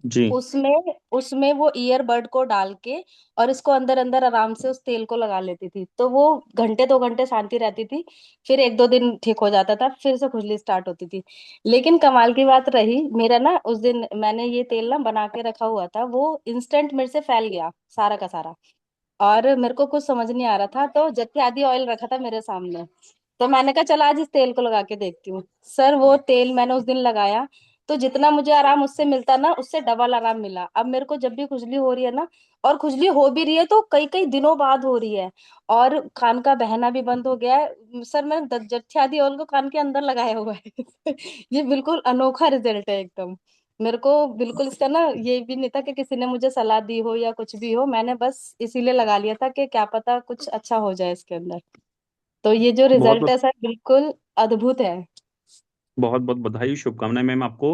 जी। उसमें उसमें वो ईयरबड को डाल के और इसको अंदर अंदर आराम से उस तेल को लगा लेती थी, तो वो घंटे 2 घंटे शांति रहती थी। फिर 1-2 दिन ठीक हो जाता था, फिर से खुजली स्टार्ट होती थी। लेकिन कमाल की बात रही, मेरा ना उस दिन मैंने ये तेल ना बना के रखा हुआ था, वो इंस्टेंट मेरे से फैल गया सारा का सारा। और मेरे को कुछ समझ नहीं आ रहा था, तो जत्थे आदि ऑयल रखा था मेरे सामने, तो मैंने कहा चला आज इस तेल को लगा के देखती हूँ। सर वो तेल मैंने उस दिन लगाया, तो जितना मुझे आराम उससे मिलता ना, उससे डबल आराम मिला। अब मेरे को जब भी खुजली हो रही है ना, और खुजली हो भी रही है तो कई कई दिनों बाद हो रही है, और कान का बहना भी बंद हो गया है। सर मैंने जत्थे आदि ऑयल को कान के अंदर लगाया हुआ है। ये बिल्कुल अनोखा रिजल्ट है एकदम। मेरे को बिल्कुल इसका ना ये भी नहीं था कि किसी ने मुझे सलाह दी हो या कुछ भी हो, मैंने बस इसीलिए लगा लिया था कि क्या पता कुछ अच्छा हो जाए इसके अंदर। तो ये जो बहुत रिजल्ट बहुत है सर बिल्कुल अद्भुत है। बहुत बहुत बधाई, शुभकामनाएं मैम आपको।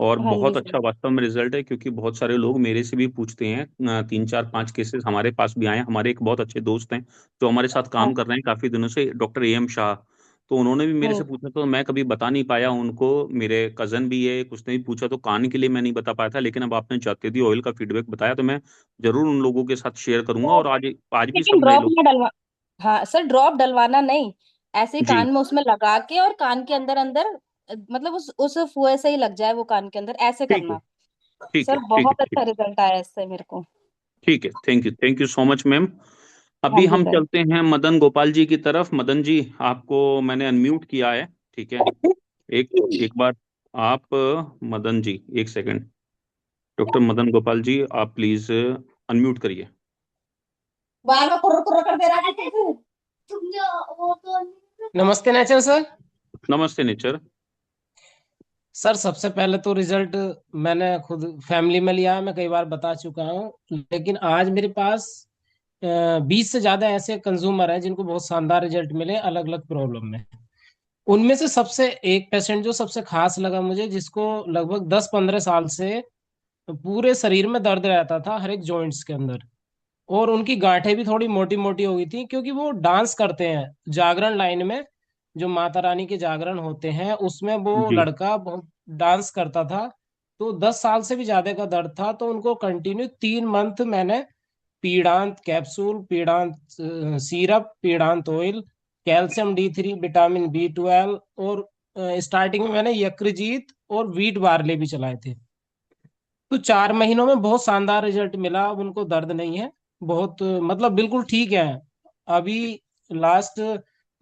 और हाँ जी बहुत सर। अच्छा वास्तव में रिजल्ट है, क्योंकि बहुत सारे लोग मेरे से भी पूछते हैं। 3 4 5 केसेस हमारे पास भी आए हैं। हमारे एक बहुत अच्छे दोस्त हैं जो हमारे साथ हाँ काम कर रहे हैं काफी दिनों से, डॉक्टर AM शाह। तो उन्होंने भी मेरे हाँ से पूछा, तो मैं कभी बता नहीं पाया उनको। मेरे कजन भी है, उसने भी पूछा, तो कान के लिए मैं नहीं बता पाया था। लेकिन अब आपने जाते ऑयल का फीडबैक बताया तो मैं जरूर उन लोगों के साथ शेयर करूंगा। तो और आज आज भी लेकिन सब नए ड्रॉप लोग। ना डलवा, हाँ सर ड्रॉप डलवाना नहीं, ऐसे ही जी। कान में उसमें लगा के और कान के अंदर अंदर, मतलब उस फुए से ही लग जाए वो कान के अंदर, ऐसे ठीक है। करना। ठीक है। सर ठीक है। बहुत ठीक। अच्छा रिजल्ट आया इससे मेरे को। ठीक है। Thank you so much ma'am. हाँ अभी जी हम सर। चलते हैं मदन गोपाल जी की तरफ। मदन जी, आपको मैंने अनम्यूट किया है। ठीक है। एक एक बार आप, मदन जी, एक सेकंड। डॉक्टर मदन गोपाल जी, आप प्लीज अनम्यूट करिए। बार बार कुर्र कुर्र कर दे रहा है। नमस्ते नेचर सर। नमस्ते नेचर। सर सबसे पहले तो रिजल्ट मैंने खुद फैमिली में लिया है, मैं कई बार बता चुका हूँ। लेकिन आज मेरे पास 20 से ज्यादा ऐसे कंज्यूमर हैं जिनको बहुत शानदार रिजल्ट मिले अलग अलग प्रॉब्लम में। उनमें से सबसे एक पेशेंट जो सबसे खास लगा मुझे, जिसको लगभग 10-15 साल से पूरे शरीर में दर्द रहता था हर एक जॉइंट्स के अंदर, और उनकी गांठें भी थोड़ी मोटी मोटी हो गई थी, क्योंकि वो डांस करते हैं जागरण लाइन में। जो माता रानी के जागरण होते हैं उसमें वो जी। लड़का डांस करता था। तो 10 साल से भी ज्यादा का दर्द था, तो उनको कंटिन्यू 3 मंथ मैंने Peedant capsule, Peedant syrup, Peedant oil, calcium D3, vitamin B12, और स्टार्टिंग में मैंने यकृजीत और वीट बार्ले भी चलाए थे। तो 4 महीनों में बहुत शानदार रिजल्ट मिला। अब उनको दर्द नहीं है, बहुत मतलब बिल्कुल ठीक है। अभी लास्ट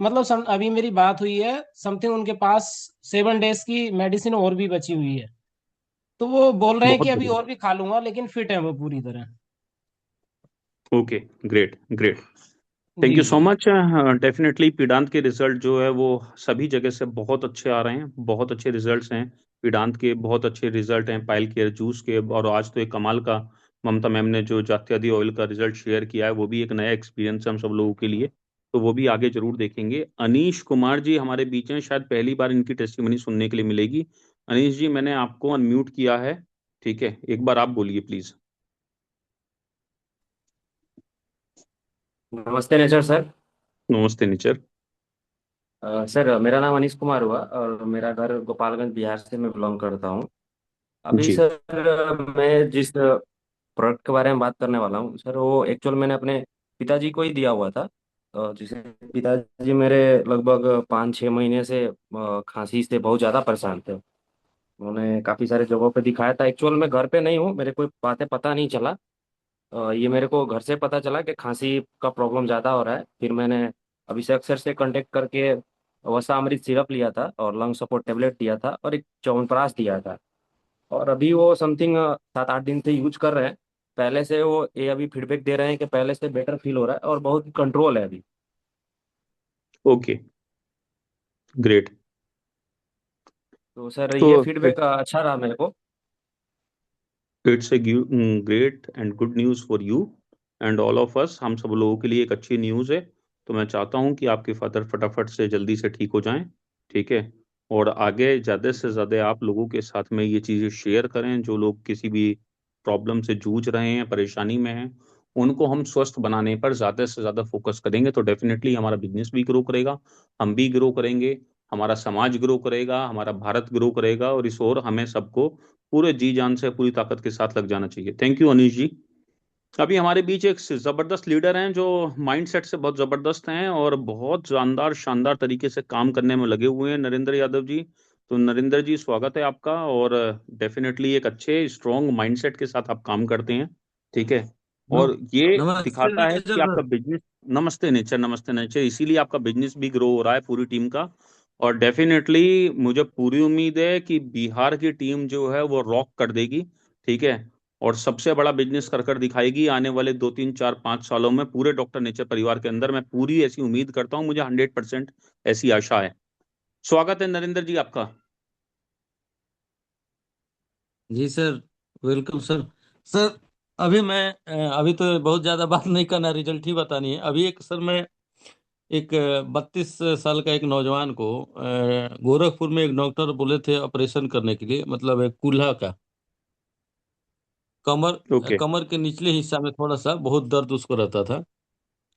मतलब अभी मेरी बात हुई है, समथिंग उनके पास 7 डेज की मेडिसिन और भी बची हुई है। तो वो बोल रहे हैं बहुत कि अभी बढ़िया। और भी खा लूंगा, लेकिन फिट है वो पूरी तरह। Okay, great great. थैंक जी यू सो जी। मच। डेफिनेटली पीडांत के रिजल्ट जो है वो सभी जगह से बहुत अच्छे आ रहे हैं, बहुत अच्छे रिजल्ट्स हैं। पीडांत के बहुत अच्छे रिजल्ट हैं, पाइल केयर जूस के। और आज तो एक कमाल का ममता मैम ने जो जात्यादी ऑयल का रिजल्ट शेयर किया है, वो भी एक नया एक्सपीरियंस है हम सब लोगों के लिए। तो वो भी आगे जरूर देखेंगे। अनीश कुमार जी हमारे बीच हैं, शायद पहली बार इनकी टेस्टिमनी सुनने के लिए मिलेगी। अनीश जी, मैंने आपको अनम्यूट किया है, ठीक है? एक बार आप बोलिए प्लीज। नमस्ते नेचर सर। नमस्ते निचर। सर मेरा नाम अनीश कुमार हुआ और मेरा घर गोपालगंज बिहार से मैं बिलोंग करता हूँ। अभी जी। सर मैं जिस प्रोडक्ट के बारे में बात करने वाला हूँ सर, वो एक्चुअल मैंने अपने पिताजी को ही दिया हुआ था। जिसे पिताजी मेरे लगभग 5-6 महीने से खांसी से बहुत ज़्यादा परेशान थे। उन्होंने काफ़ी सारे जगहों पे दिखाया था। एक्चुअल मैं घर पे नहीं हूँ, मेरे कोई बातें पता नहीं चला। ये मेरे को घर से पता चला कि खांसी का प्रॉब्लम ज़्यादा हो रहा है। फिर मैंने अभिषेक सर से कांटेक्ट करके वसा अमृत सिरप लिया था और लंग सपोर्ट टेबलेट दिया था और एक च्यवनप्राश दिया था। और अभी वो समथिंग 7-8 दिन से यूज कर रहे हैं। पहले से वो ये अभी फीडबैक दे रहे हैं कि पहले से बेटर फील हो रहा है और बहुत कंट्रोल है अभी। Okay, great. तो सर तो ये फीडबैक अच्छा रहा मेरे को। It's a great and good news for you and all of us. हम सब लोगों के लिए एक अच्छी न्यूज़ है। तो मैं चाहता हूं कि आपके फादर फटाफट से जल्दी से ठीक हो जाएं, ठीक है? और आगे ज़्यादा से ज़्यादा आप लोगों के साथ में ये चीज़ें शेयर करें। जो लोग किसी भी प्रॉब्लम से जूझ रहे हैं, परेशानी में हैं, उनको हम स्वस्थ बनाने पर ज़्यादा से ज़्यादा फोकस करेंगे तो डेफिनेटली हमारा बिजनेस भी ग्रो करेगा, हम भी ग्रो करेंगे, हमारा समाज ग्रो करेगा, हमारा भारत ग्रो करेगा। और इस ओर हमें सबको पूरे जी जान से, पूरी ताकत के साथ लग जाना चाहिए। थैंक यू अनीश जी। अभी हमारे बीच एक जबरदस्त लीडर हैं जो माइंडसेट से बहुत जबरदस्त हैं और बहुत शानदार शानदार तरीके से काम करने में लगे हुए हैं, नरेंद्र यादव जी। तो नरेंद्र जी, स्वागत है आपका। और डेफिनेटली एक अच्छे स्ट्रॉन्ग माइंडसेट के साथ आप काम करते हैं, ठीक है? नम- और ये नमस्ते दिखाता है कि नेचर आपका सर। बिजनेस। नमस्ते नेचर, नमस्ते नेचर। इसीलिए आपका बिजनेस भी ग्रो हो रहा है, पूरी टीम का। और डेफिनेटली मुझे पूरी उम्मीद है कि बिहार की टीम जो है वो रॉक कर देगी, ठीक है? और सबसे बड़ा बिजनेस कर कर दिखाएगी आने वाले 2-3-4-5 सालों में पूरे डॉक्टर नेचर परिवार के अंदर। मैं पूरी ऐसी उम्मीद करता हूं, मुझे 100% ऐसी आशा है। स्वागत है नरेंद्र जी आपका। जी सर, वेलकम सर। सर अभी मैं अभी तो बहुत ज़्यादा बात नहीं करना, रिजल्ट ही बतानी है। अभी एक सर मैं एक 32 साल का एक नौजवान को गोरखपुर में एक डॉक्टर बोले थे ऑपरेशन करने के लिए, मतलब एक कूल्हा का कमर, ओके। कमर के निचले हिस्सा में थोड़ा सा बहुत दर्द उसको रहता था।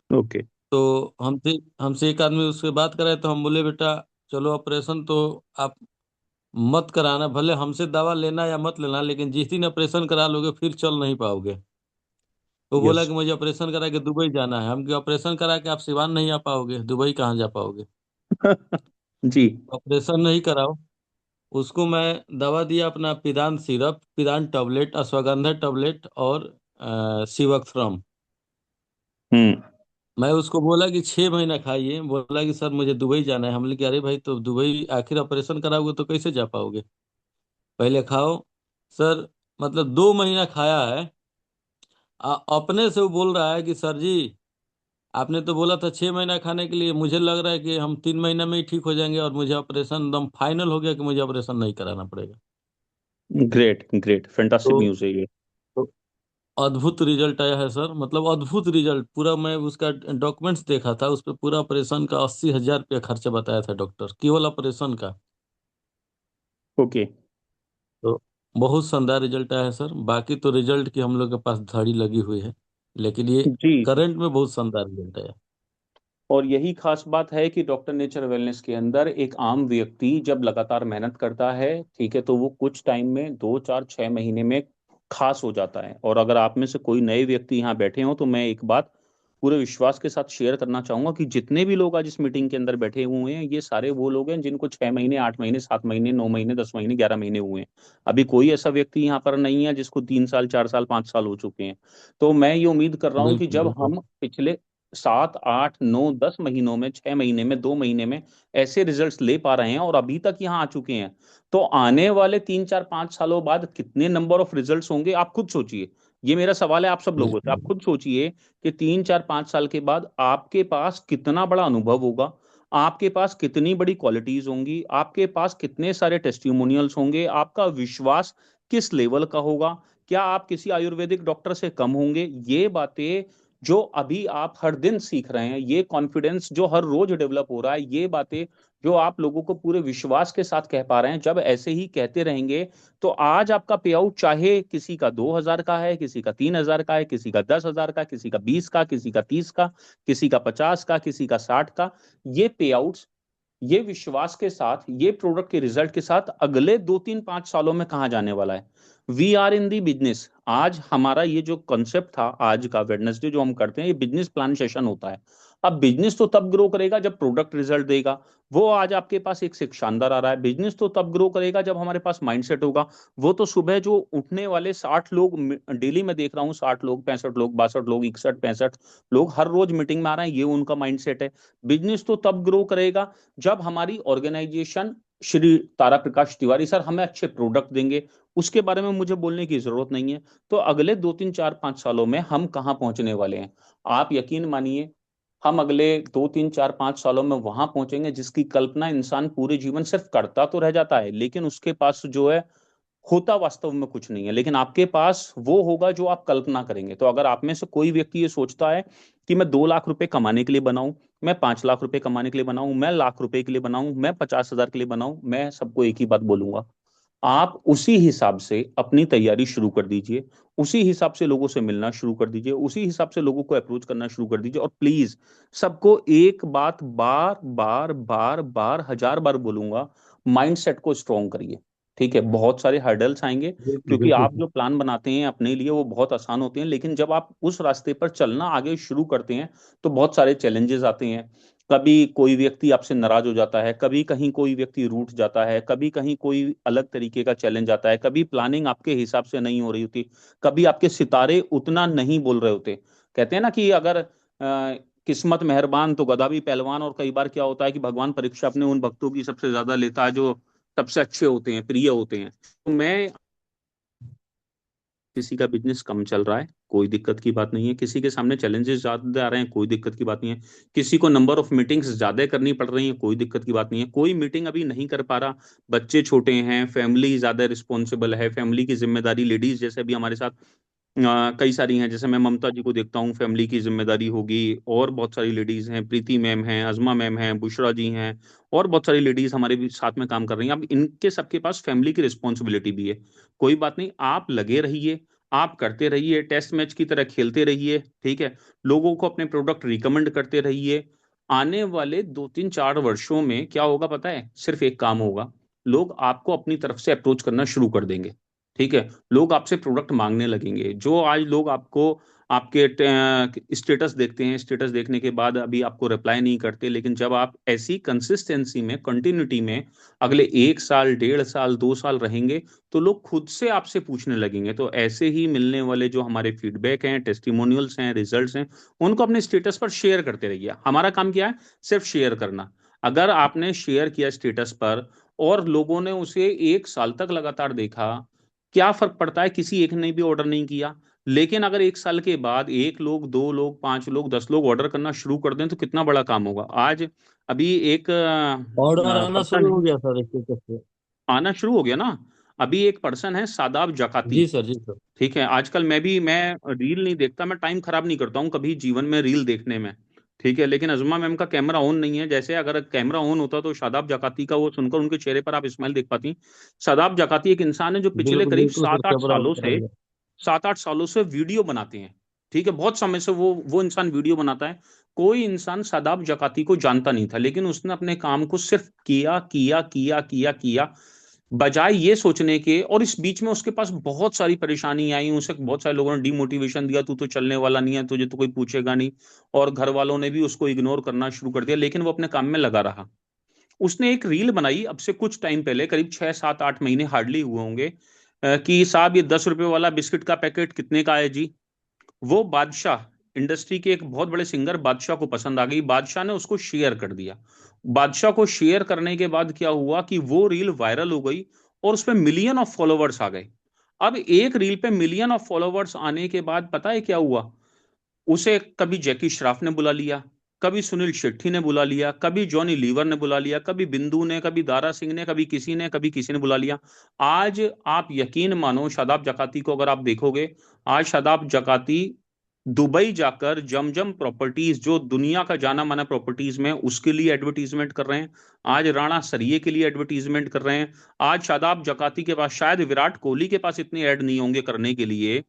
ओके। तो हमसे हमसे एक आदमी उससे बात कराए, तो हम बोले बेटा चलो ऑपरेशन तो आप मत कराना, भले हमसे दवा लेना या मत लेना, लेकिन जिस दिन ऑपरेशन करा लोगे फिर चल नहीं पाओगे। वो बोला यस। कि मुझे ऑपरेशन करा के दुबई जाना है। हम कि ऑपरेशन करा के आप सिवान नहीं आ पाओगे, दुबई कहाँ जा पाओगे? जी। ऑपरेशन नहीं कराओ। उसको मैं दवा दिया अपना, पिदान सिरप, पिदान टैबलेट, अश्वगंधा टैबलेट और सिवक्थ्रम। हम्म। मैं उसको बोला कि 6 महीना खाइए। बोला कि सर मुझे दुबई जाना है। हम बोले कि अरे भाई, तो दुबई आखिर ऑपरेशन कराओगे तो कैसे जा पाओगे, पहले खाओ। सर मतलब 2 महीना खाया है। अपने से वो बोल रहा है कि सर जी आपने तो बोला था 6 महीना खाने के लिए, मुझे लग रहा है कि हम 3 महीना में ही ठीक हो जाएंगे और मुझे ऑपरेशन एकदम फाइनल हो गया कि मुझे ऑपरेशन नहीं कराना पड़ेगा। ग्रेट ग्रेट, फैंटास्टिक तो, न्यूज़ है ये। तो अद्भुत रिजल्ट आया है सर, मतलब अद्भुत रिजल्ट। पूरा मैं उसका डॉक्यूमेंट्स देखा था, उस पर पूरा ऑपरेशन का 80,000 रुपया खर्चा बताया था डॉक्टर, केवल ऑपरेशन का। ओके। तो बहुत शानदार रिजल्ट आया है सर। बाकी तो रिजल्ट की हम लोग के पास धड़ी लगी हुई है, लेकिन ये जी। करंट में बहुत शानदार रिजल्ट आया। और यही खास बात है कि डॉक्टर नेचर वेलनेस के अंदर एक आम व्यक्ति जब लगातार मेहनत करता है, ठीक है, तो वो कुछ टाइम में 2 4 6 महीने में खास हो जाता है। और अगर आप में से कोई नए व्यक्ति यहाँ बैठे हो तो मैं एक बात पूरे विश्वास के साथ शेयर करना चाहूंगा कि जितने भी लोग आज इस मीटिंग के अंदर बैठे हुए हैं, ये सारे वो लोग हैं जिनको 6 महीने, 8 महीने, 7 महीने, 9 महीने, 10 महीने, 11 महीने हुए हैं। अभी कोई ऐसा व्यक्ति यहाँ पर नहीं है जिसको 3 साल, 4 साल, 5 साल हो चुके हैं। तो मैं ये उम्मीद कर रहा हूँ कि बिल्कुल जब बिल्कुल। हम पिछले 7 8 9 10 महीनों में, 6 महीने में, 2 महीने में ऐसे रिजल्ट्स ले पा रहे हैं और अभी तक यहाँ आ चुके हैं, तो आने वाले 3 4 5 सालों बाद कितने नंबर ऑफ रिजल्ट्स होंगे आप खुद सोचिए। ये मेरा सवाल है आप सब लोगों से, आप बिल्कुल खुद सोचिए कि 3 4 5 साल के बाद आपके पास कितना बड़ा अनुभव होगा, आपके पास कितनी बड़ी क्वालिटीज होंगी, आपके पास कितने सारे टेस्टिमोनियल्स होंगे, आपका विश्वास किस लेवल का होगा, क्या आप किसी आयुर्वेदिक डॉक्टर से कम होंगे। ये बातें जो अभी आप हर दिन सीख रहे हैं, ये कॉन्फिडेंस जो हर रोज डेवलप हो रहा है, ये बातें जो आप लोगों को पूरे विश्वास के साथ कह पा रहे हैं, जब ऐसे ही कहते रहेंगे तो आज आपका पे आउट चाहे किसी का 2,000 का है, किसी का 3,000 का है, किसी का 10,000 का, किसी का 20 का, किसी का 30 का, किसी का 50 का, किसी का 60 का, ये पे आउट्स, ये विश्वास के साथ, ये प्रोडक्ट के रिजल्ट के साथ अगले 2 3 5 सालों में कहाँ जाने वाला है। We are in the business. आज हमारा ये जो कॉन्सेप्ट था, आज का वेडनेसडे जो हम करते हैं, ये बिजनेस प्लान सेशन होता है। अब बिजनेस तो तब ग्रो करेगा जब प्रोडक्ट रिजल्ट देगा। वो आज आपके पास एक से एक शानदार आ रहा है। बिजनेस तो तब ग्रो करेगा जब हमारे पास माइंडसेट होगा। वो तो सुबह जो उठने वाले 60 लोग डेली में देख रहा हूँ, 60 लोग, 65 लोग, 62 लोग, 61 65 लोग हर रोज मीटिंग में आ रहे हैं, ये उनका माइंडसेट है। बिजनेस तो तब ग्रो करेगा जब हमारी ऑर्गेनाइजेशन, श्री तारा प्रकाश तिवारी सर हमें अच्छे प्रोडक्ट देंगे। उसके बारे में मुझे बोलने की जरूरत नहीं है। तो अगले 2 3 4 5 सालों में हम कहाँ पहुंचने वाले हैं, आप यकीन मानिए, हम अगले 2 3 4 5 सालों में वहां पहुंचेंगे जिसकी कल्पना इंसान पूरे जीवन सिर्फ करता तो रह जाता है, लेकिन उसके पास जो है होता वास्तव में कुछ नहीं है। लेकिन आपके पास वो होगा जो आप कल्पना करेंगे। तो अगर आप में से कोई व्यक्ति ये सोचता है कि मैं 2 लाख रुपए कमाने के लिए बनाऊं, मैं 5 लाख रुपए कमाने के लिए बनाऊं, मैं लाख रुपए के लिए बनाऊं, मैं 50,000 के लिए बनाऊं, मैं सबको एक ही बात बोलूंगा, आप उसी हिसाब से अपनी तैयारी शुरू कर दीजिए। उसी हिसाब से लोगों से मिलना शुरू कर दीजिए, उसी हिसाब से लोगों को अप्रोच करना शुरू कर दीजिए। और प्लीज सबको एक बात बार बार बार बार 1000 बार बोलूंगा, माइंडसेट को स्ट्रॉन्ग करिए। ठीक है, बहुत सारे हर्डल्स आएंगे, बिल्कुल क्योंकि बिल्कुल आप जो प्लान बनाते हैं अपने लिए वो बहुत आसान होते हैं, लेकिन जब आप उस रास्ते पर चलना आगे शुरू करते हैं तो बहुत सारे चैलेंजेस आते हैं। कभी कोई व्यक्ति आपसे नाराज हो जाता है, कभी कहीं कोई व्यक्ति रूठ जाता है, कभी कहीं कोई अलग तरीके का चैलेंज आता है, कभी प्लानिंग आपके हिसाब से नहीं हो रही होती, कभी आपके सितारे उतना नहीं बोल रहे होते। कहते हैं ना कि अगर किस्मत मेहरबान तो गधा भी पहलवान। और कई बार क्या होता है कि भगवान परीक्षा अपने उन भक्तों की सबसे ज्यादा लेता है जो सबसे अच्छे होते हैं, प्रिय होते हैं। तो मैं, किसी का बिजनेस कम चल रहा है कोई दिक्कत की बात नहीं है, किसी के सामने चैलेंजेस ज्यादा आ रहे हैं कोई दिक्कत की बात नहीं है, किसी को नंबर ऑफ मीटिंग्स ज्यादा करनी पड़ रही है कोई दिक्कत की बात नहीं है, कोई मीटिंग अभी नहीं कर पा रहा, बच्चे छोटे हैं, फैमिली ज्यादा रिस्पॉन्सिबल है, फैमिली की जिम्मेदारी, लेडीज जैसे अभी हमारे साथ कई सारी हैं, जैसे मैं ममता जी को देखता हूँ, फैमिली की जिम्मेदारी होगी, और बहुत सारी लेडीज हैं, प्रीति मैम हैं, अजमा मैम हैं, बुशरा जी हैं, और बहुत सारी लेडीज हमारे भी साथ में काम कर रही हैं। अब इनके सबके पास फैमिली की रिस्पॉन्सिबिलिटी भी है। कोई बात नहीं, आप लगे रहिए, आप करते रहिए, टेस्ट मैच की तरह खेलते रहिए, ठीक है, लोगों को अपने प्रोडक्ट रिकमेंड करते रहिए। आने वाले 2 3 4 वर्षों में क्या होगा पता है, सिर्फ एक काम होगा, लोग आपको अपनी तरफ से अप्रोच करना शुरू कर देंगे। ठीक है, लोग आपसे प्रोडक्ट मांगने लगेंगे। जो आज लोग आपको आपके स्टेटस देखते हैं, स्टेटस देखने के बाद अभी आपको रिप्लाई नहीं करते, लेकिन जब आप ऐसी कंसिस्टेंसी में, कंटिन्यूटी में अगले 1 साल, 1.5 साल, 2 साल रहेंगे, तो लोग खुद से आपसे पूछने लगेंगे। तो ऐसे ही मिलने वाले जो हमारे फीडबैक हैं, टेस्टिमोनियल्स हैं, रिजल्ट्स हैं, उनको अपने स्टेटस पर शेयर करते रहिए। हमारा काम क्या है, सिर्फ शेयर करना। अगर आपने शेयर किया स्टेटस पर और लोगों ने उसे 1 साल तक लगातार देखा, क्या फर्क पड़ता है किसी एक ने भी ऑर्डर नहीं किया, लेकिन अगर 1 साल के बाद 1 लोग, 2 लोग, 5 लोग, 10 लोग ऑर्डर करना शुरू कर दें तो कितना बड़ा काम होगा। आज अभी एक ऑर्डर आना पर्सन शुरू हो है, गया सर, एक तरीके से। आना शुरू हो गया ना। अभी एक पर्सन है शादाब जकाती, जी सर, जी सर। ठीक है। आजकल मैं रील नहीं देखता, मैं टाइम खराब नहीं करता हूँ कभी जीवन में रील देखने में, ठीक है। लेकिन अजमा मैम का कैमरा ऑन नहीं है, जैसे अगर कैमरा ऑन होता तो शादाब जकाती का वो सुनकर उनके चेहरे पर आप स्माइल देख पाती। शादाब जकाती एक इंसान है जो पिछले बिल्कुल करीब बिल्कुल सर, सात आठ कैमरा ऑन सालों से कराइए। 7-8 सालों से वीडियो बनाते हैं, ठीक है। बहुत समय से वो इंसान वीडियो बनाता है। कोई इंसान शादाब जकाती को जानता नहीं था, लेकिन उसने अपने काम को सिर्फ किया किया किया किया किया, बजाय ये सोचने के। और इस बीच में उसके पास बहुत सारी परेशानी आई, उसे बहुत सारे लोगों ने डिमोटिवेशन दिया, तू तो चलने वाला नहीं है, तुझे तो कोई पूछेगा नहीं। और घर वालों ने भी उसको इग्नोर करना शुरू कर दिया, लेकिन वो अपने काम में लगा रहा। उसने एक रील बनाई अब से कुछ टाइम पहले, करीब 6-7-8 महीने हार्डली हुए होंगे, कि साहब ये 10 रुपए वाला बिस्किट का पैकेट कितने का है जी। वो बादशाह, इंडस्ट्री के एक बहुत बड़े सिंगर बादशाह को पसंद आ गई, बादशाह ने उसको शेयर कर दिया। बादशाह को शेयर करने के बाद क्या हुआ कि वो रील वायरल हो गई और उस पे मिलियन ऑफ फॉलोवर्स आ गए। अब एक रील पे मिलियन ऑफ फॉलोवर्स आने के बाद पता है क्या हुआ, उसे कभी जैकी श्रॉफ ने बुला लिया, कभी सुनील शेट्टी ने बुला लिया, कभी जॉनी लीवर ने बुला लिया, कभी बिंदु ने, कभी दारा सिंह ने, कभी किसी ने बुला लिया। आज आप यकीन मानो, शादाब जकाती को अगर आप देखोगे, आज शादाब जकाती दुबई जाकर जमजम प्रॉपर्टीज, जो दुनिया का जाना माना प्रॉपर्टीज में, उसके लिए एडवर्टीजमेंट कर रहे हैं। आज राणा सरिये के लिए एडवर्टीजमेंट कर रहे हैं। आज शादाब जकाती के पास, शायद विराट कोहली के पास इतने ऐड नहीं होंगे करने के लिए।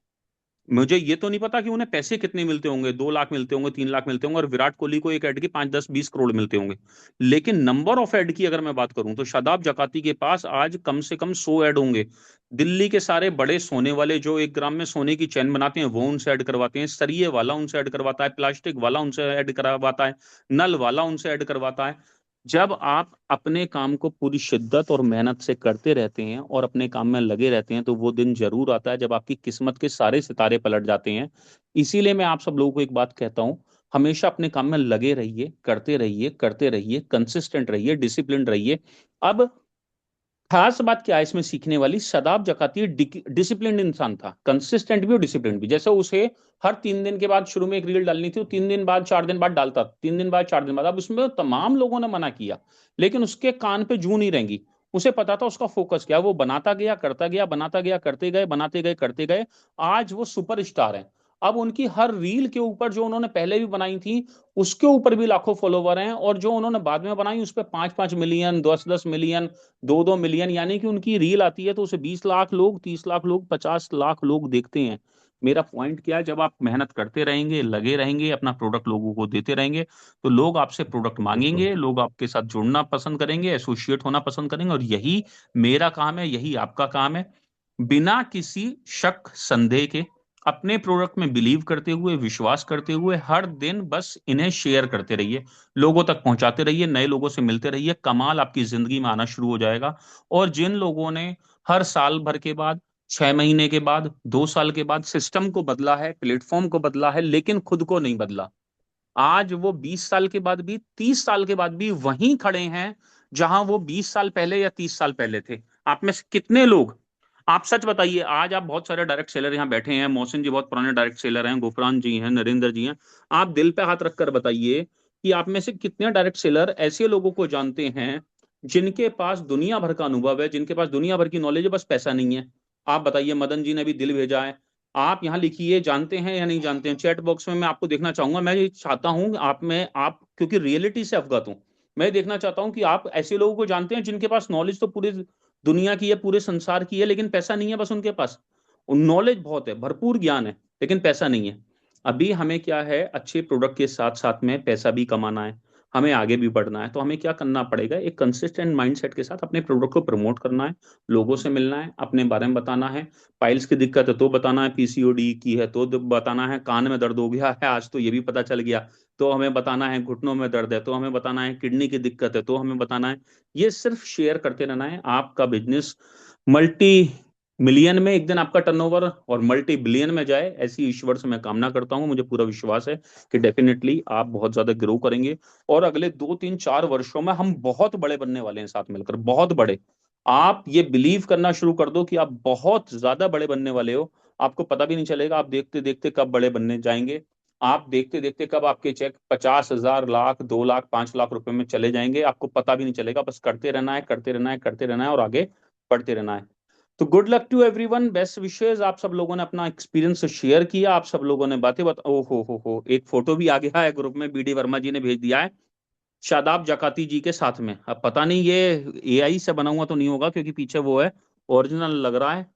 मुझे ये तो नहीं पता कि उन्हें पैसे कितने मिलते होंगे, 2 लाख मिलते होंगे, 3 लाख मिलते होंगे, और विराट कोहली को एक ऐड के 5-10-20 करोड़ मिलते होंगे। लेकिन नंबर ऑफ ऐड की अगर मैं बात करूं तो शादाब जकाती के पास आज कम से कम 100 ऐड होंगे। दिल्ली के सारे बड़े सोने वाले जो 1 ग्राम में सोने की चैन बनाते हैं वो उनसे ऐड करवाते हैं, सरिये वाला उनसे ऐड करवाता है, प्लास्टिक वाला उनसे ऐड करवाता है, नल वाला उनसे ऐड करवाता है। जब आप अपने काम को पूरी शिद्दत और मेहनत से करते रहते हैं और अपने काम में लगे रहते हैं तो वो दिन जरूर आता है जब आपकी किस्मत के सारे सितारे पलट जाते हैं। इसीलिए मैं आप सब लोगों को एक बात कहता हूं, हमेशा अपने काम में लगे रहिए, करते रहिए, करते रहिए, कंसिस्टेंट रहिए, डिसिप्लिन रहिए। अब खास बात क्या है इसमें सीखने वाली, शादाब जकाती डिसिप्लिन्ड इंसान था, कंसिस्टेंट भी और डिसिप्लिन भी। जैसे उसे हर 3 दिन के बाद शुरू में एक रील डालनी थी, वो 3 दिन बाद, 4 दिन बाद डालता, 3 दिन बाद, 4 दिन बाद। अब उसमें तमाम लोगों ने मना किया, लेकिन उसके कान पे जू नहीं रहेंगी। उसे पता था उसका फोकस क्या है, वो बनाता गया, करता गया, बनाता गया, करते गए, बनाते गए, करते गए। आज वो सुपरस्टार हैं। अब उनकी हर रील के ऊपर, जो उन्होंने पहले भी बनाई थी उसके ऊपर भी लाखों फॉलोवर हैं, और जो उन्होंने बाद में बनाई उस पर 5-5 मिलियन, 10-10 मिलियन, 2-2 मिलियन। यानी कि उनकी रील आती है तो उसे 20 लाख लोग, 30 लाख लोग, 50 लाख लोग देखते हैं। मेरा पॉइंट क्या है, जब आप मेहनत करते रहेंगे, लगे रहेंगे, अपना प्रोडक्ट लोगों को देते रहेंगे, तो लोग आपसे प्रोडक्ट बिल्कुल। मांगेंगे, लोग आपके साथ जुड़ना पसंद करेंगे, एसोसिएट होना पसंद करेंगे। और यही मेरा काम है, यही आपका काम है। बिना किसी शक संदेह के, अपने प्रोडक्ट में बिलीव करते हुए, विश्वास करते हुए, हर दिन बस इन्हें शेयर करते रहिए, लोगों तक पहुंचाते रहिए, नए लोगों से मिलते रहिए, कमाल आपकी जिंदगी में आना शुरू हो जाएगा। और जिन लोगों ने हर साल भर के बाद, 6 महीने के बाद, 2 साल के बाद सिस्टम को बदला है, प्लेटफॉर्म को बदला है, लेकिन खुद को नहीं बदला, आज वो 20 साल के बाद भी, 30 साल के बाद भी वहीं खड़े हैं जहां वो 20 साल पहले या 30 साल पहले थे। आप में से कितने लोग, आप सच बताइए, आज आप बहुत सारे डायरेक्ट सेलर यहाँ बैठे हैं, मोहसिन जी बहुत पुराने डायरेक्ट सेलर हैं, गुफरान जी हैं, नरेंद्र जी हैं, आप दिल पे हाथ रखकर बताइए कि आप में से कितने डायरेक्ट सेलर ऐसे लोगों को जानते हैं जिनके पास दुनिया भर का अनुभव है, जिनके पास दुनिया भर की नॉलेज है, बस पैसा नहीं है। आप बताइए, मदन जी ने भी दिल भेजा है। आप यहाँ लिखिए, जानते हैं या नहीं जानते हैं, चैट बॉक्स में मैं आपको देखना चाहूंगा। मैं ये चाहता हूँ आप में, आप क्योंकि रियलिटी से अवगत हूँ, मैं देखना चाहता हूँ कि आप ऐसे लोगों को जानते हैं जिनके पास नॉलेज तो पूरी दुनिया की है, पूरे संसार की है, लेकिन पैसा नहीं है बस उनके पास। नॉलेज बहुत है, भरपूर ज्ञान है, लेकिन पैसा नहीं है। अभी हमें क्या है, अच्छे प्रोडक्ट के साथ साथ में पैसा भी कमाना है, हमें आगे भी बढ़ना है। तो हमें क्या करना पड़ेगा, एक कंसिस्टेंट माइंडसेट के साथ अपने प्रोडक्ट को प्रमोट करना है, लोगों से मिलना है, अपने बारे में बताना है। पाइल्स की दिक्कत है तो बताना है, पीसीओडी की है तो बताना है, कान में दर्द हो गया है आज तो ये भी पता चल गया तो हमें बताना है, घुटनों में दर्द है तो हमें बताना है, किडनी की दिक्कत है तो हमें बताना है। ये सिर्फ शेयर करते रहना है, आपका बिजनेस मल्टी मिलियन में एक दिन आपका टर्नओवर और मल्टी बिलियन में जाए, ऐसी ईश्वर से मैं कामना करता हूं। मुझे पूरा विश्वास है कि डेफिनेटली आप बहुत ज्यादा ग्रो करेंगे, और अगले 2-3-4 वर्षों में हम बहुत बड़े बनने वाले हैं साथ मिलकर, बहुत बड़े। आप ये बिलीव करना शुरू कर दो कि आप बहुत ज्यादा बड़े बनने वाले हो, आपको पता भी नहीं चलेगा, आप देखते देखते कब बड़े बनने जाएंगे, आप देखते देखते कब आपके चेक 50,000, लाख, 2 लाख, 5 लाख रुपए में चले जाएंगे, आपको पता भी नहीं चलेगा। बस करते रहना है, करते रहना है, करते रहना है और आगे बढ़ते रहना है। तो good luck to everyone, best wishes. आप सब लोगों ने अपना एक्सपीरियंस शेयर किया, आप सब लोगों ने बातें बता, ओ हो, एक फोटो भी आ गया है ग्रुप में, बीडी वर्मा जी ने भेज दिया है शादाब जकाती जी के साथ में। अब पता नहीं ये एआई से बना हुआ तो नहीं होगा, क्योंकि पीछे वो है, ओरिजिनल लग रहा है।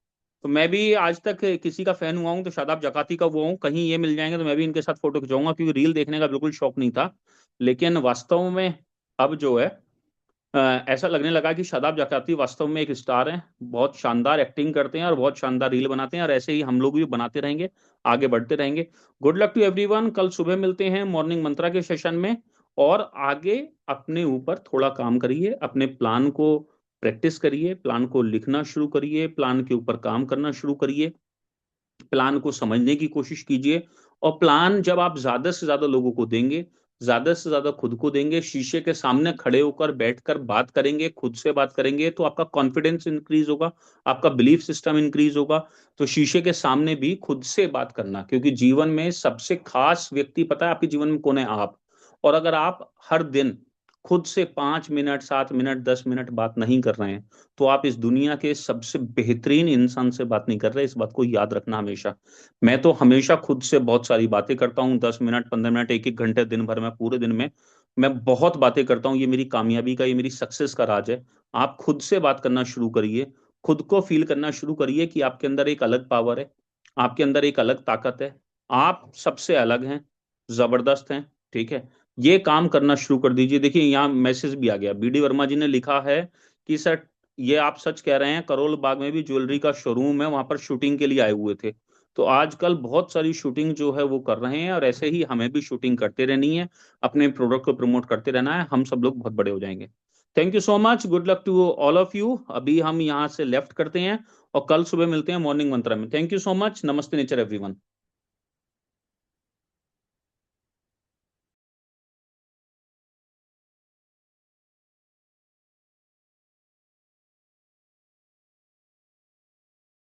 तो मैं भी आज तक किसी का फैन हुआ हूँ तो शादाब जकाती का वो हूँ, कहीं ये मिल जाएंगे तो मैं भी इनके साथ फोटो खिंचाऊंगा, क्योंकि रील देखने का बिल्कुल शौक नहीं था। लेकिन वास्तव में अब जो है ऐसा लगने लगा कि शादाब जकाती वास्तव में एक स्टार हैं, बहुत शानदार एक्टिंग करते हैं और बहुत शानदार रील बनाते हैं, और ऐसे ही हम लोग भी बनाते रहेंगे, आगे बढ़ते रहेंगे। गुड लक टू एवरीवन, कल सुबह मिलते हैं मॉर्निंग मंत्रा के सेशन में। और आगे अपने ऊपर थोड़ा काम करिए, अपने प्लान को प्रैक्टिस करिए, प्लान को लिखना शुरू करिए, प्लान के ऊपर काम करना शुरू करिए, प्लान को समझने की कोशिश कीजिए। और प्लान जब आप ज्यादा से ज्यादा लोगों को देंगे, ज्यादा से ज्यादा खुद को देंगे, शीशे के सामने खड़े होकर बैठकर बात करेंगे, खुद से बात करेंगे, तो आपका कॉन्फिडेंस इंक्रीज होगा, आपका बिलीफ सिस्टम इंक्रीज होगा। तो शीशे के सामने भी खुद से बात करना, क्योंकि जीवन में सबसे खास व्यक्ति पता है आपके जीवन में कौन है? आप। और अगर आप हर दिन खुद से 5 मिनट, 7 मिनट, 10 मिनट बात नहीं कर रहे हैं, तो आप इस दुनिया के सबसे बेहतरीन इंसान से बात नहीं कर रहे। इस बात को याद रखना हमेशा। मैं तो हमेशा खुद से बहुत सारी बातें करता हूँ, 10 मिनट, 15 मिनट, एक एक घंटे दिन भर में, पूरे दिन में मैं बहुत बातें करता हूँ। ये मेरी कामयाबी का, ये मेरी सक्सेस का राज है। आप खुद से बात करना शुरू करिए, खुद को फील करना शुरू करिए कि आपके अंदर एक अलग पावर है, आपके अंदर एक अलग ताकत है, आप सबसे अलग हैं, जबरदस्त हैं। ठीक है, ये काम करना शुरू कर दीजिए। देखिए यहाँ मैसेज भी आ गया, बीडी वर्मा जी ने लिखा है कि सर ये आप सच कह रहे हैं, करोल बाग में भी ज्वेलरी का शोरूम है, वहां पर शूटिंग के लिए आए हुए थे। तो आजकल बहुत सारी शूटिंग जो है वो कर रहे हैं, और ऐसे ही हमें भी शूटिंग करते रहनी है, अपने प्रोडक्ट को प्रमोट करते रहना है, हम सब लोग बहुत बड़े हो जाएंगे। Thank you so much, good luck to all of you. अभी हम यहाँ से लेफ्ट करते हैं और कल सुबह मिलते हैं मॉर्निंग मंत्रा में। थैंक यू सो मच, नमस्ते नेचर एवरीवन।